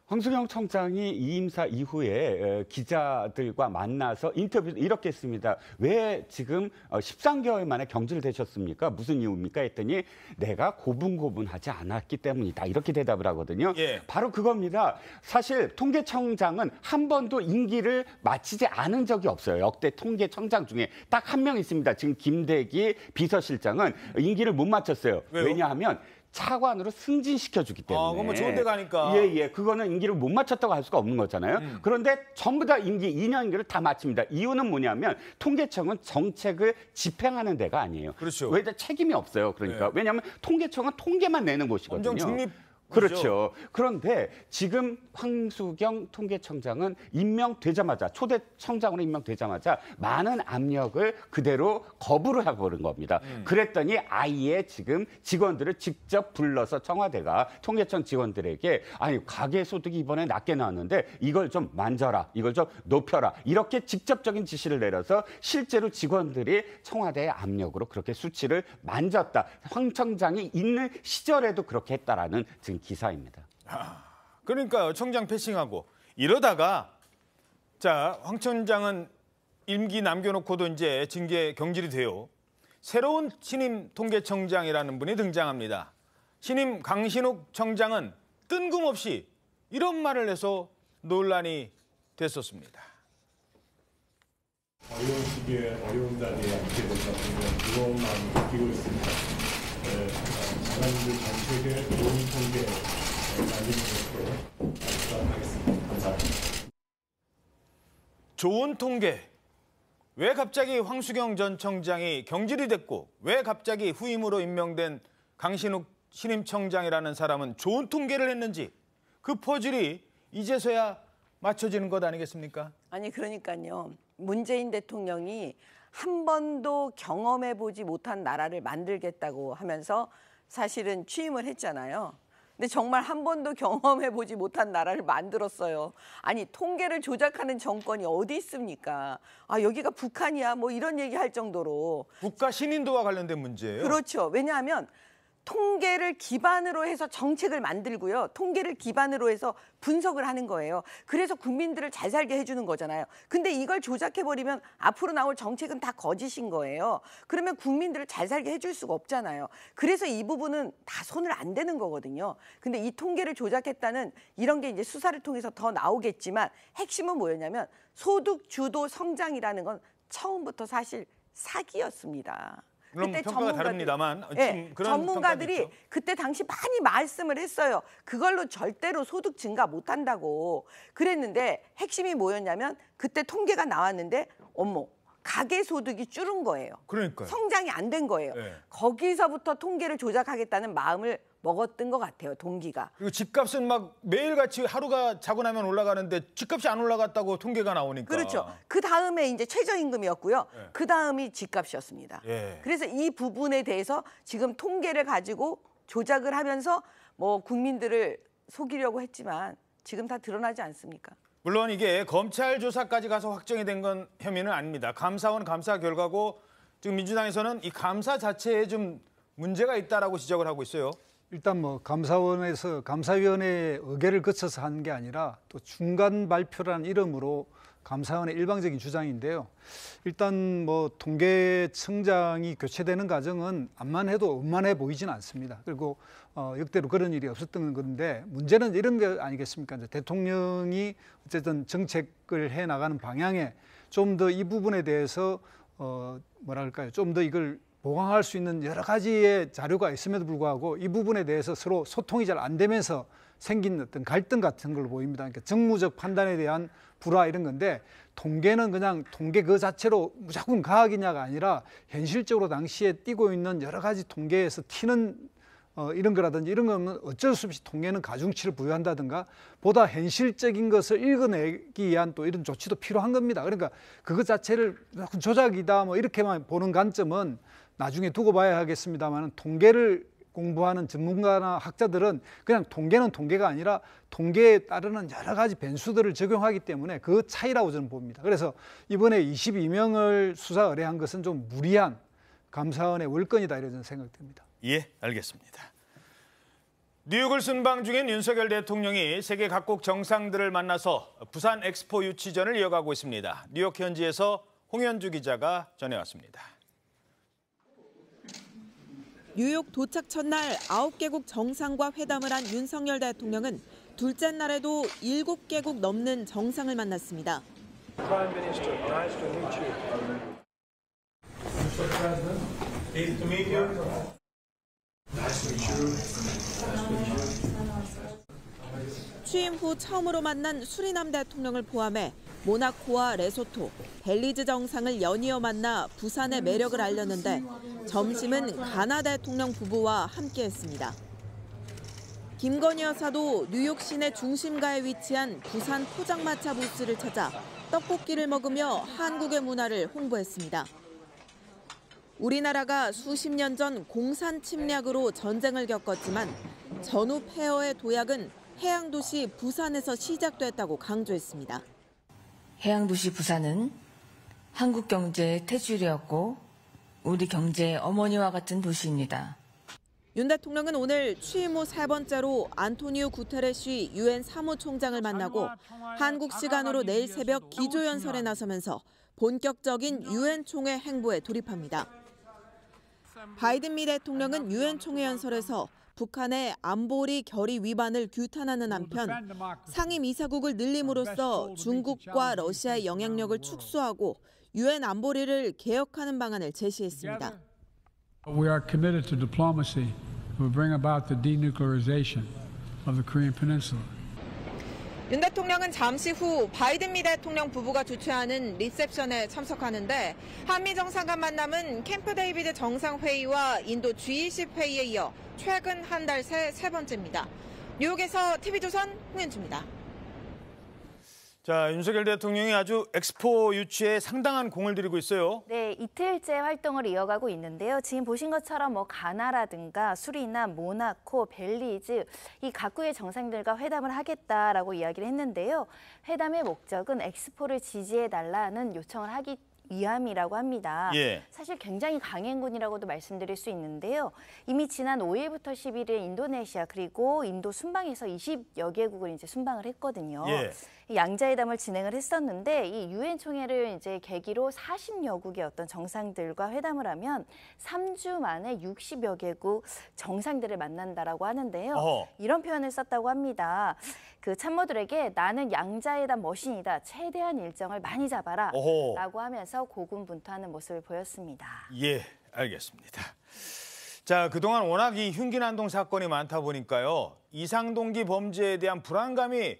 황수경 청장이 이 임사 이후에 기자들과 만나서 인터뷰 이렇게 했습니다. 왜 지금 13개월 만에 경질되셨습니까? 무슨 이유입니까? 했더니 내가 고분고분하지 않았기 때문이다. 이렇게 대답을 하거든요. 예. 바로 그겁니다. 사실 통계청장은 한 번도 임기를 마치지 않은 적이 없어요. 역대 통계청장 중에 딱 한 명 있습니다. 지금 김대기 비서실장은 임기를 못 마쳤어요. 왜요? 왜냐하면 차관으로 승진시켜주기 때문에. 그건 뭐 좋은 데 가니까. 예. 그거는 임기를 못 마쳤다고 할 수가 없는 거잖아요. 그런데 전부 다 임기 2년 임기를 다 마칩니다. 이유는 뭐냐면 통계청은 정책을 집행하는 데가 아니에요. 그렇죠. 왜 책임이 없어요. 그러니까. 네. 왜냐하면 통계청은 통계만 내는 곳이거든요. 엄청 중립. 그렇죠. 그런데 지금 황수경 통계청장은 임명되자마자 초대 청장으로 임명되자마자 많은 압력을 그대로 거부를 해버린 겁니다. 그랬더니 아예 지금 직원들을 직접 불러서 청와대가 통계청 직원들에게 아니 가계소득이 이번에 낮게 나왔는데 이걸 좀 만져라. 이걸 좀 높여라. 이렇게 직접적인 지시를 내려서 실제로 직원들이 청와대의 압력으로 그렇게 수치를 만졌다. 황 청장이 있는 시절에도 그렇게 했다라는 지금 기사입니다. 그러니까요. 청장 패싱하고 이러다가 자, 황 청장은 임기 남겨놓고도 이제 징계 경질이 돼요. 새로운 신임 통계청장이라는 분이 등장합니다. 신임 강신욱 청장은 뜬금없이 이런 말을 해서 논란이 됐었습니다. 이런 식의 어려운 자리에 앉게 된다 보면 무거운 마음을 느끼고 있습니다. 장관님들 정책의 좋은 통계 날리는 것으로 하겠습니다. 감사합니다. 좋은 통계. 왜 갑자기 황수경 전 청장이 경질이 됐고 왜 갑자기 후임으로 임명된 강신욱 신임 청장이라는 사람은 좋은 통계를 했는지 그 퍼즐이 이제서야 맞춰지는 것 아니겠습니까? 아니 그러니까요. 문재인 대통령이 한 번도 경험해보지 못한 나라를 만들겠다고 하면서 사실은 취임을 했잖아요. 근데 정말 한 번도 경험해보지 못한 나라를 만들었어요. 아니 통계를 조작하는 정권이 어디 있습니까? 아 여기가 북한이야 뭐 이런 얘기할 정도로. 국가 신인도와 관련된 문제예요. 그렇죠. 왜냐하면 통계를 기반으로 해서 정책을 만들고요. 통계를 기반으로 해서 분석을 하는 거예요. 그래서 국민들을 잘 살게 해주는 거잖아요. 근데 이걸 조작해버리면 앞으로 나올 정책은 다 거짓인 거예요. 그러면 국민들을 잘 살게 해줄 수가 없잖아요. 그래서 이 부분은 다 손을 안 대는 거거든요. 근데 이 통계를 조작했다는 이런 게 이제 수사를 통해서 더 나오겠지만 핵심은 뭐였냐면 소득 주도 성장이라는 건 처음부터 사실 사기였습니다. 물론 그때 평가가 다릅니다만 그런 전문가들이 그때 당시 많이 말씀을 했어요. 그걸로 절대로 소득 증가 못한다고 그랬는데 핵심이 뭐였냐면 그때 통계가 나왔는데 어머 가계소득이 줄은 거예요. 그러니까요. 성장이 안 된 거예요. 네. 거기서부터 통계를 조작하겠다는 마음을 먹었던 것 같아요. 동기가. 그리고 집값은 막 매일같이 하루가 자고 나면 올라가는데 집값이 안 올라갔다고 통계가 나오니까. 그렇죠. 그 다음에 이제 최저임금이었고요. 네. 그 다음이 집값이었습니다. 예. 그래서 이 부분에 대해서 지금 통계를 가지고 조작을 하면서 뭐 국민들을 속이려고 했지만 지금 다 드러나지 않습니까? 물론 이게 검찰 조사까지 가서 확정이 된 건 혐의는 아닙니다. 감사원 감사 결과고 지금 민주당에서는 이 감사 자체에 좀 문제가 있다라고 지적을 하고 있어요. 일단 뭐 감사원에서 감사위원회의 의결을 거쳐서 한 게 아니라 또 중간 발표라는 이름으로 감사원의 일방적인 주장인데요. 일단 뭐 통계청장이 교체되는 과정은 암만 해도 원만해 보이지는 않습니다. 그리고 역대로 그런 일이 없었던 건데 문제는 이런 게 아니겠습니까? 이제 대통령이 어쨌든 정책을 해 나가는 방향에 좀 더 이 부분에 대해서 뭐랄까요? 좀 더 이걸 보강할 수 있는 여러 가지의 자료가 있음에도 불구하고 이 부분에 대해서 서로 소통이 잘 안 되면서 생긴 어떤 갈등 같은 걸로 보입니다. 그러니까 정무적 판단에 대한 불화 이런 건데 통계는 그냥 통계 그 자체로 무조건 과학이냐가 아니라 현실적으로 당시에 띄고 있는 여러 가지 통계에서 튀는 이런 거라든지 이런 거는 어쩔 수 없이 통계는 가중치를 부여한다든가 보다 현실적인 것을 읽어내기 위한 또 이런 조치도 필요한 겁니다. 그러니까 그것 자체를 조작이다 뭐 이렇게만 보는 관점은 나중에 두고 봐야 하겠습니다만 통계를 공부하는 전문가나 학자들은 그냥 통계는 통계가 아니라 통계에 따르는 여러 가지 변수들을 적용하기 때문에 그 차이라고 저는 봅니다. 그래서 이번에 22명을 수사 의뢰한 것은 좀 무리한 감사원의 월권이다 이런 생각됩니다. 예, 알겠습니다. 뉴욕을 순방 중인 윤석열 대통령이 세계 각국 정상들을 만나서 부산 엑스포 유치전을 이어가고 있습니다. 뉴욕 현지에서 홍현주 기자가 전해왔습니다. 뉴욕 도착 첫날 9개국 정상과 회담을 한 윤석열 대통령은 둘째 날에도 7개국 넘는 정상을 만났습니다. 취임 후 처음으로 만난 수리남 대통령을 포함해 모나코와 레소토, 벨리즈 정상을 연이어 만나 부산의 매력을 알렸는데 점심은 가나 대통령 부부와 함께했습니다. 김건희 여사도 뉴욕 시내 중심가에 위치한 부산 포장마차 부스를 찾아 떡볶이를 먹으며 한국의 문화를 홍보했습니다. 우리나라가 수십 년 전 공산 침략으로 전쟁을 겪었지만 전후 폐허의 도약은 해양도시 부산에서 시작됐다고 강조했습니다. 해양도시 부산은 한국 경제의 테두리였고 우리 경제의 어머니와 같은 도시입니다. 윤 대통령은 오늘 취임 후 세 번째로 안토니오 구테레시 유엔 사무총장을 만나고 한국 시간으로 내일 새벽 기조연설에 나서면서 본격적인 유엔 총회 행보에 돌입합니다. 바이든 미 대통령은 유엔 총회 연설에서 북한의 안보리 결의 위반을 규탄하는 한편 상임이사국을 늘림으로써 중국과 러시아의 영향력을 축소하고 유엔 안보리를 개혁하는 방안을 제시했습니다. We are committed to diplomacy to bring about the denuclearization of the Korean Peninsula. 윤 대통령은 잠시 후 바이든 미 대통령 부부가 주최하는 리셉션에 참석하는데 한미 정상 간 만남은 캠프 데이비드 정상회의와 인도 G20 회의에 이어 최근 한 달 새 세 번째입니다. 뉴욕에서 TV조선 홍현주입니다. 자, 윤석열 대통령이 아주 엑스포 유치에 상당한 공을 들이고 있어요. 네, 이틀째 활동을 이어가고 있는데요. 지금 보신 것처럼 가나라든가 수리남, 모나코, 벨리즈 이 각국의 정상들과 회담을 하겠다라고 이야기를 했는데요. 회담의 목적은 엑스포를 지지해달라는 요청을 하기 위함이라고 합니다. 예. 사실 굉장히 강행군이라고도 말씀드릴 수 있는데요. 이미 지난 5일부터 11일 인도네시아 그리고 인도 순방에서 20여 개국을 이제 순방을 했거든요. 예. 양자회담을 진행을 했었는데 이 유엔 총회를 이제 계기로 40여 국의 어떤 정상들과 회담을 하면 3주 만에 60여 개국 정상들을 만난다라고 하는데요. 이런 표현을 썼다고 합니다. 그 참모들에게 나는 양자회담 머신이다. 최대한 일정을 많이 잡아라. 라고 하면서 고군분투하는 모습을 보였습니다. 예, 알겠습니다. 자, 그동안 워낙 이 흉기난동 사건이 많다 보니까요. 이상동기 범죄에 대한 불안감이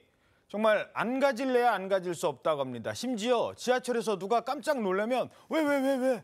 정말 안 가질래야 안 가질 수 없다고 합니다. 심지어 지하철에서 누가 깜짝 놀라면 왜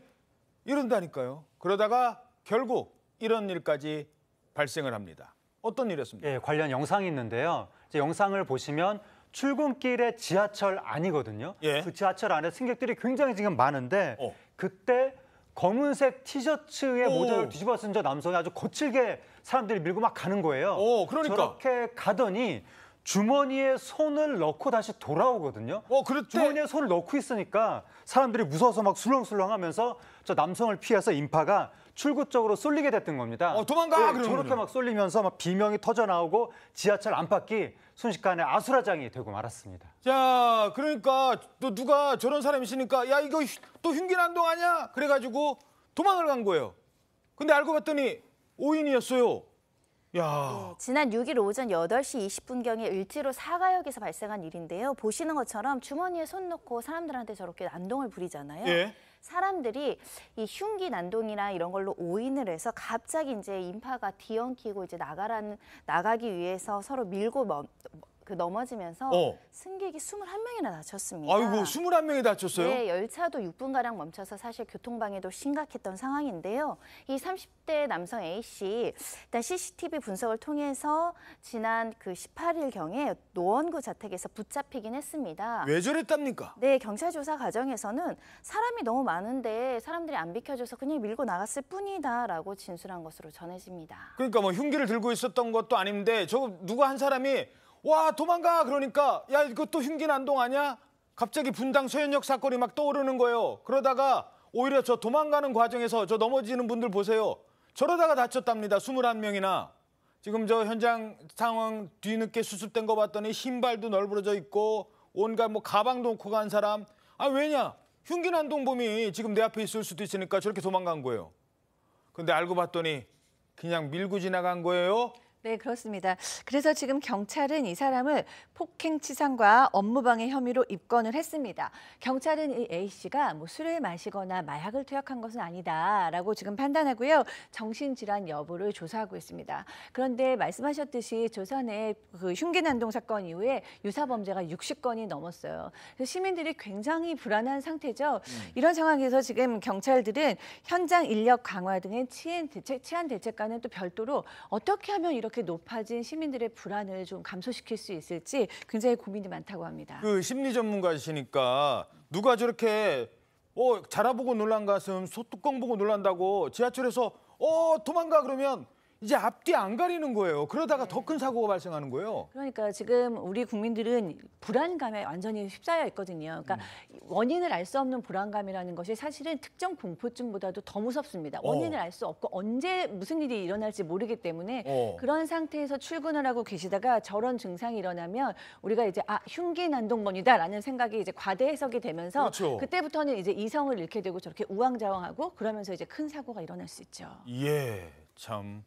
이런다니까요. 그러다가 결국 이런 일까지 발생을 합니다. 어떤 일이었습니까? 예, 관련 영상이 있는데요. 이제 영상을 보시면 출근길에 지하철 안이거든요. 예. 그 지하철 안에 승객들이 굉장히 지금 많은데 그때 검은색 티셔츠에 모자를 뒤집어 쓴 저 남성이 아주 거칠게 사람들이 밀고 막 가는 거예요. 그러니까. 저렇게 가더니 주머니에 손을 넣고 다시 돌아오거든요. 그랬대. 주머니에 손을 넣고 있으니까 사람들이 무서워서 막 술렁술렁하면서 저 남성을 피해서 인파가 출구 쪽으로 쏠리게 됐던 겁니다. 도망가! 네, 저렇게 막 쏠리면서 막 비명이 터져 나오고 지하철 안팎이 순식간에 아수라장이 되고 말았습니다. 자, 그러니까 또 누가 저런 사람이 있으니까 야 이거 또 흉기난동 아니야? 그래가지고 도망을 간 거예요. 근데 알고 봤더니 5인이었어요. 야. 네, 지난 6일 오전 8시 20분경에 을지로 사가역에서 발생한 일인데요. 보시는 것처럼 주머니에 손 넣고 사람들한테 저렇게 난동을 부리잖아요. 예. 사람들이 이 흉기 난동이나 이런 걸로 오인을 해서 갑자기 이제 인파가 뒤엉키고 이제 나가기 위해서 서로 밀고 넘어지면서 승객이 21명이나 다쳤습니다. 아이고, 21명이 다쳤어요? 네, 열차도 6분가량 멈춰서 사실 교통방해도 심각했던 상황인데요. 이 30대 남성 A씨, 일단 CCTV 분석을 통해서 지난 그 18일경에 노원구 자택에서 붙잡히긴 했습니다. 왜 저랬답니까? 네, 경찰 조사 과정에서는 사람이 너무 많은데 사람들이 안 비켜줘서 그냥 밀고 나갔을 뿐이다라고 진술한 것으로 전해집니다. 그러니까 뭐 흉기를 들고 있었던 것도 아닌데 저 누가 한 사람이 와 도망가 그러니까 야 이것도 흉기난동 아니야? 갑자기 분당 서현역 사건이 막 떠오르는 거예요. 그러다가 오히려 저 도망가는 과정에서 저 넘어지는 분들 보세요. 저러다가 다쳤답니다. 21명이나. 지금 저 현장 상황 뒤늦게 수습된 거 봤더니 신발도 널브러져 있고 온갖 뭐 가방도 놓고 간 사람. 아 왜냐? 흉기난동범이 지금 내 앞에 있을 수도 있으니까 저렇게 도망간 거예요. 근데 알고 봤더니 그냥 밀고 지나간 거예요. 네, 그렇습니다. 그래서 지금 경찰은 이 사람을 폭행치상과 업무방해 혐의로 입건을 했습니다. 경찰은 이 A씨가 뭐 술을 마시거나 마약을 투약한 것은 아니다라고 지금 판단하고요. 정신질환 여부를 조사하고 있습니다. 그런데 말씀하셨듯이 조선의 그 흉기난동 사건 이후에 유사범죄가 60건이 넘었어요. 그래서 시민들이 굉장히 불안한 상태죠. 이런 상황에서 지금 경찰들은 현장 인력 강화 등의 치안 대책과는 또 별도로 어떻게 하면 이렇게 높아진 시민들의 불안을 좀 감소시킬 수 있을지 굉장히 고민이 많다고 합니다. 그 심리 전문가시니까 누가 저렇게 자라보고 놀란 가슴 소뚜껑 보고 놀란다고 지하철에서 도망가 그러면 이제 앞뒤 안 가리는 거예요. 그러다가 더 큰 사고가 발생하는 거예요. 그러니까 지금 우리 국민들은 불안감에 완전히 휩싸여 있거든요. 그러니까 원인을 알 수 없는 불안감이라는 것이 사실은 특정 공포증보다도 더 무섭습니다. 원인을 알 수 없고 언제 무슨 일이 일어날지 모르기 때문에 그런 상태에서 출근을 하고 계시다가 저런 증상이 일어나면 우리가 이제 흉기난동범이다라는 생각이 이제 과대 해석이 되면서 그렇죠. 그때부터는 이제 이성을 잃게 되고 저렇게 우왕좌왕하고 그러면서 이제 큰 사고가 일어날 수 있죠. 예, 참.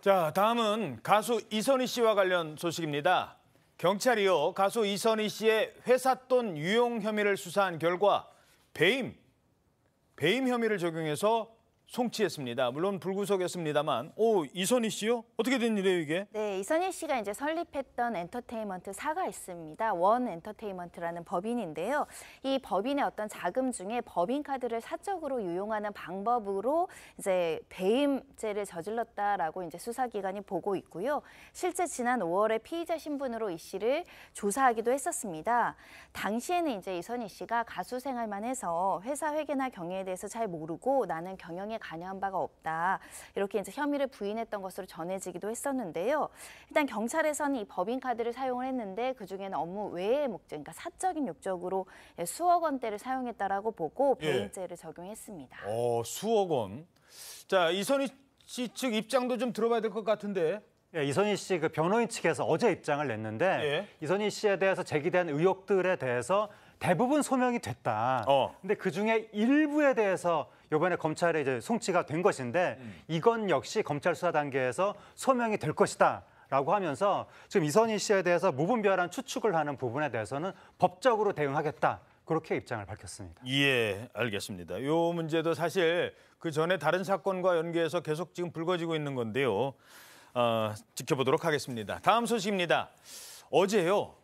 자, 다음은 가수 이선희 씨와 관련 소식입니다. 경찰이요, 가수 이선희 씨의 회삿돈 유용 혐의를 수사한 결과 배임 혐의를 적용해서 송치했습니다. 물론 불구속이었습니다만. 이선희 씨요? 어떻게 된 일이에요, 이게? 네, 이선희 씨가 이제 설립했던 엔터테인먼트사가 있습니다. 원 엔터테인먼트라는 법인인데요. 이 법인의 어떤 자금 중에 법인카드를 사적으로 유용하는 방법으로 이제 배임죄를 저질렀다라고 이제 수사기관이 보고 있고요. 실제 지난 5월에 피의자 신분으로 이 씨를 조사하기도 했었습니다. 당시에는 이제 이선희 씨가 가수 생활만 해서 회사 회계나 경영에 대해서 잘 모르고 나는 경영에 관여한 바가 없다. 이렇게 이제 혐의를 부인했던 것으로 전해지기도 했었는데요. 일단 경찰에서는 이 법인카드를 사용을 했는데 그중에는 업무 외의 목적, 그러니까 사적인 목적으로 수억 원대를 사용했다라고 보고 배임죄를 적용했습니다. 수억 원. 자, 이선희 씨 측 입장도 좀 들어봐야 될 것 같은데. 예, 이선희 씨 그 변호인 측에서 어제 입장을 냈는데 이선희 씨에 대해서 제기된 의혹들에 대해서 대부분 소명이 됐다. 근데 그중에 일부에 대해서 이번에 검찰에 이제 송치가 된 것인데 이건 역시 검찰 수사 단계에서 소명이 될 것이다라고 하면서 지금 이선희 씨에 대해서 무분별한 추측을 하는 부분에 대해서는 법적으로 대응하겠다. 그렇게 입장을 밝혔습니다. 예, 알겠습니다. 이 문제도 사실 그 전에 다른 사건과 연계해서 계속 지금 불거지고 있는 건데요. 지켜보도록 하겠습니다. 다음 소식입니다. 어제요,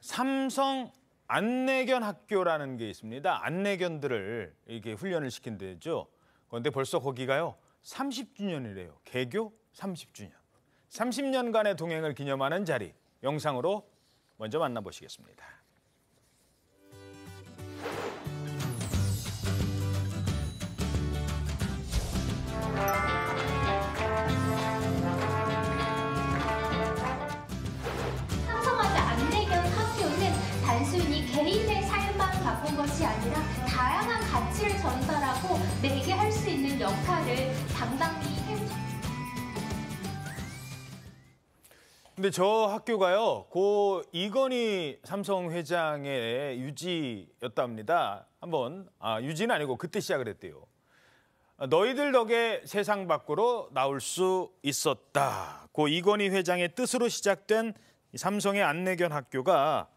삼성 안내견 학교라는 게 있습니다. 안내견들을 이렇게 훈련을 시킨 데죠. 그런데 벌써 거기가요 30주년이래요. 개교 30주년. 30년간의 동행을 기념하는 자리. 영상으로 먼저 만나보시겠습니다. 내게 할 수 있는 역할을 당당히 해보자. 근데 저 학교가요, 고 이건희 삼성 회장의 유지였답니다. 한번, 유지는 아니고 그때 시작을 했대요. 너희들 덕에 세상 밖으로 나올 수 있었다. 고 이건희 회장의 뜻으로 시작된 삼성의 안내견 학교가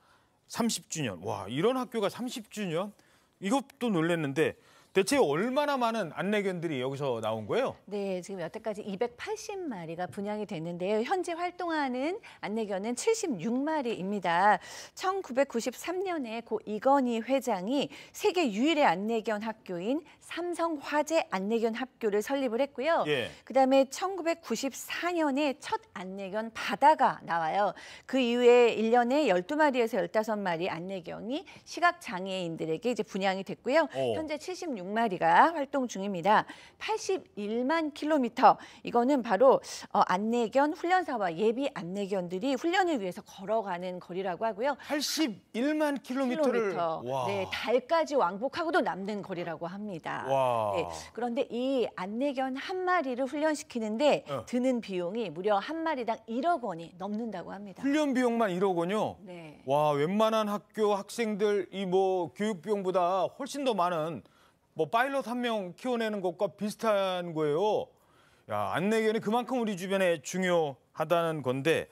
30주년. 와, 이런 학교가 30주년? 이것도 놀랐는데 대체 얼마나 많은 안내견들이 여기서 나온 거예요? 네, 지금 여태까지 280마리가 분양이 됐는데요. 현재 활동하는 안내견은 76마리입니다. 1993년에 고 이건희 회장이 세계 유일의 안내견 학교인 삼성화재 안내견 학교를 설립을 했고요. 예. 그다음에 1994년에 첫 안내견 바다가 나와요. 그 이후에 1년에 12마리에서 15마리 안내견이 시각장애인들에게 이제 분양이 됐고요. 현재 76마리가 활동 중입니다. 81만 킬로미터, 이거는 바로 안내견 훈련사와 예비 안내견들이 훈련을 위해서 걸어가는 거리라고 하고요. 81만 킬로미터를. 와. 네, 달까지 왕복하고도 남는 거리라고 합니다. 와. 네, 그런데 이 안내견 한 마리를 훈련시키는데 드는 비용이 무려 한 마리당 1억 원이 넘는다고 합니다. 훈련 비용만 1억 원이요? 네. 와, 웬만한 학교 학생들 이 뭐 교육 비용보다 훨씬 더 많은 뭐 파일럿 한 명 키워내는 것과 비슷한 거예요. 야, 안내견이 그만큼 우리 주변에 중요하다는 건데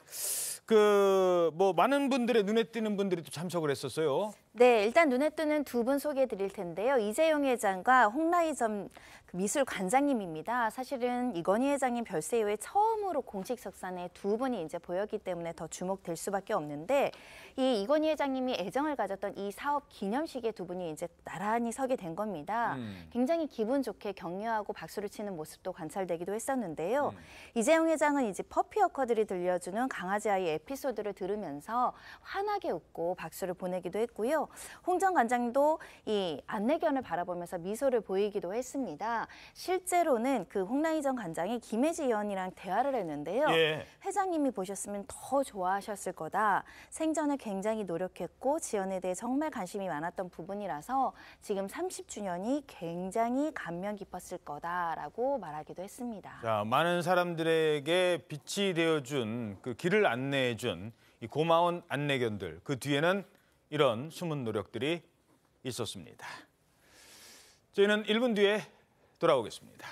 뭐 많은 분들의 눈에 띄는 분들이 또 참석을 했었어요. 네, 일단 눈에 띄는 두 분 소개해 드릴 텐데요. 이재용 회장과 홍라이점 미술관장님입니다. 사실은 이건희 회장님 별세 이후에 처음으로 공식 석상에 두 분이 이제 보였기 때문에 더 주목될 수밖에 없는데, 이 이건희 회장님이 애정을 가졌던 이 사업 기념식에 두 분이 이제 나란히 서게 된 겁니다. 굉장히 기분 좋게 격려하고 박수를 치는 모습도 관찰되기도 했었는데요. 이재용 회장은 이제 퍼피 워커들이 들려주는 강아지 아이 에피소드를 들으면서 환하게 웃고 박수를 보내기도 했고요. 홍 전 관장도 이 안내견을 바라보면서 미소를 보이기도 했습니다. 실제로는 그 홍라이 전 관장이 김혜지 의원이랑 대화를 했는데요. 예. 회장님이 보셨으면 더 좋아하셨을 거다. 생전에 굉장히 노력했고 지연에 대해 정말 관심이 많았던 부분이라서 지금 30주년이 굉장히 감명 깊었을 거다라고 말하기도 했습니다. 자, 많은 사람들에게 빛이 되어준, 그 길을 안내해준 이 고마운 안내견들, 그 뒤에는 이런 숨은 노력들이 있었습니다. 저희는 1분 뒤에 돌아오겠습니다.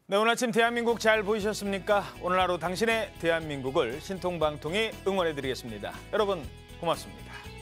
네, 오늘 아침 대한민국 잘 보이셨습니까? 오늘 하루 당신의 대한민국을 신통방통이 응원해드리겠습니다. 여러분 고맙습니다.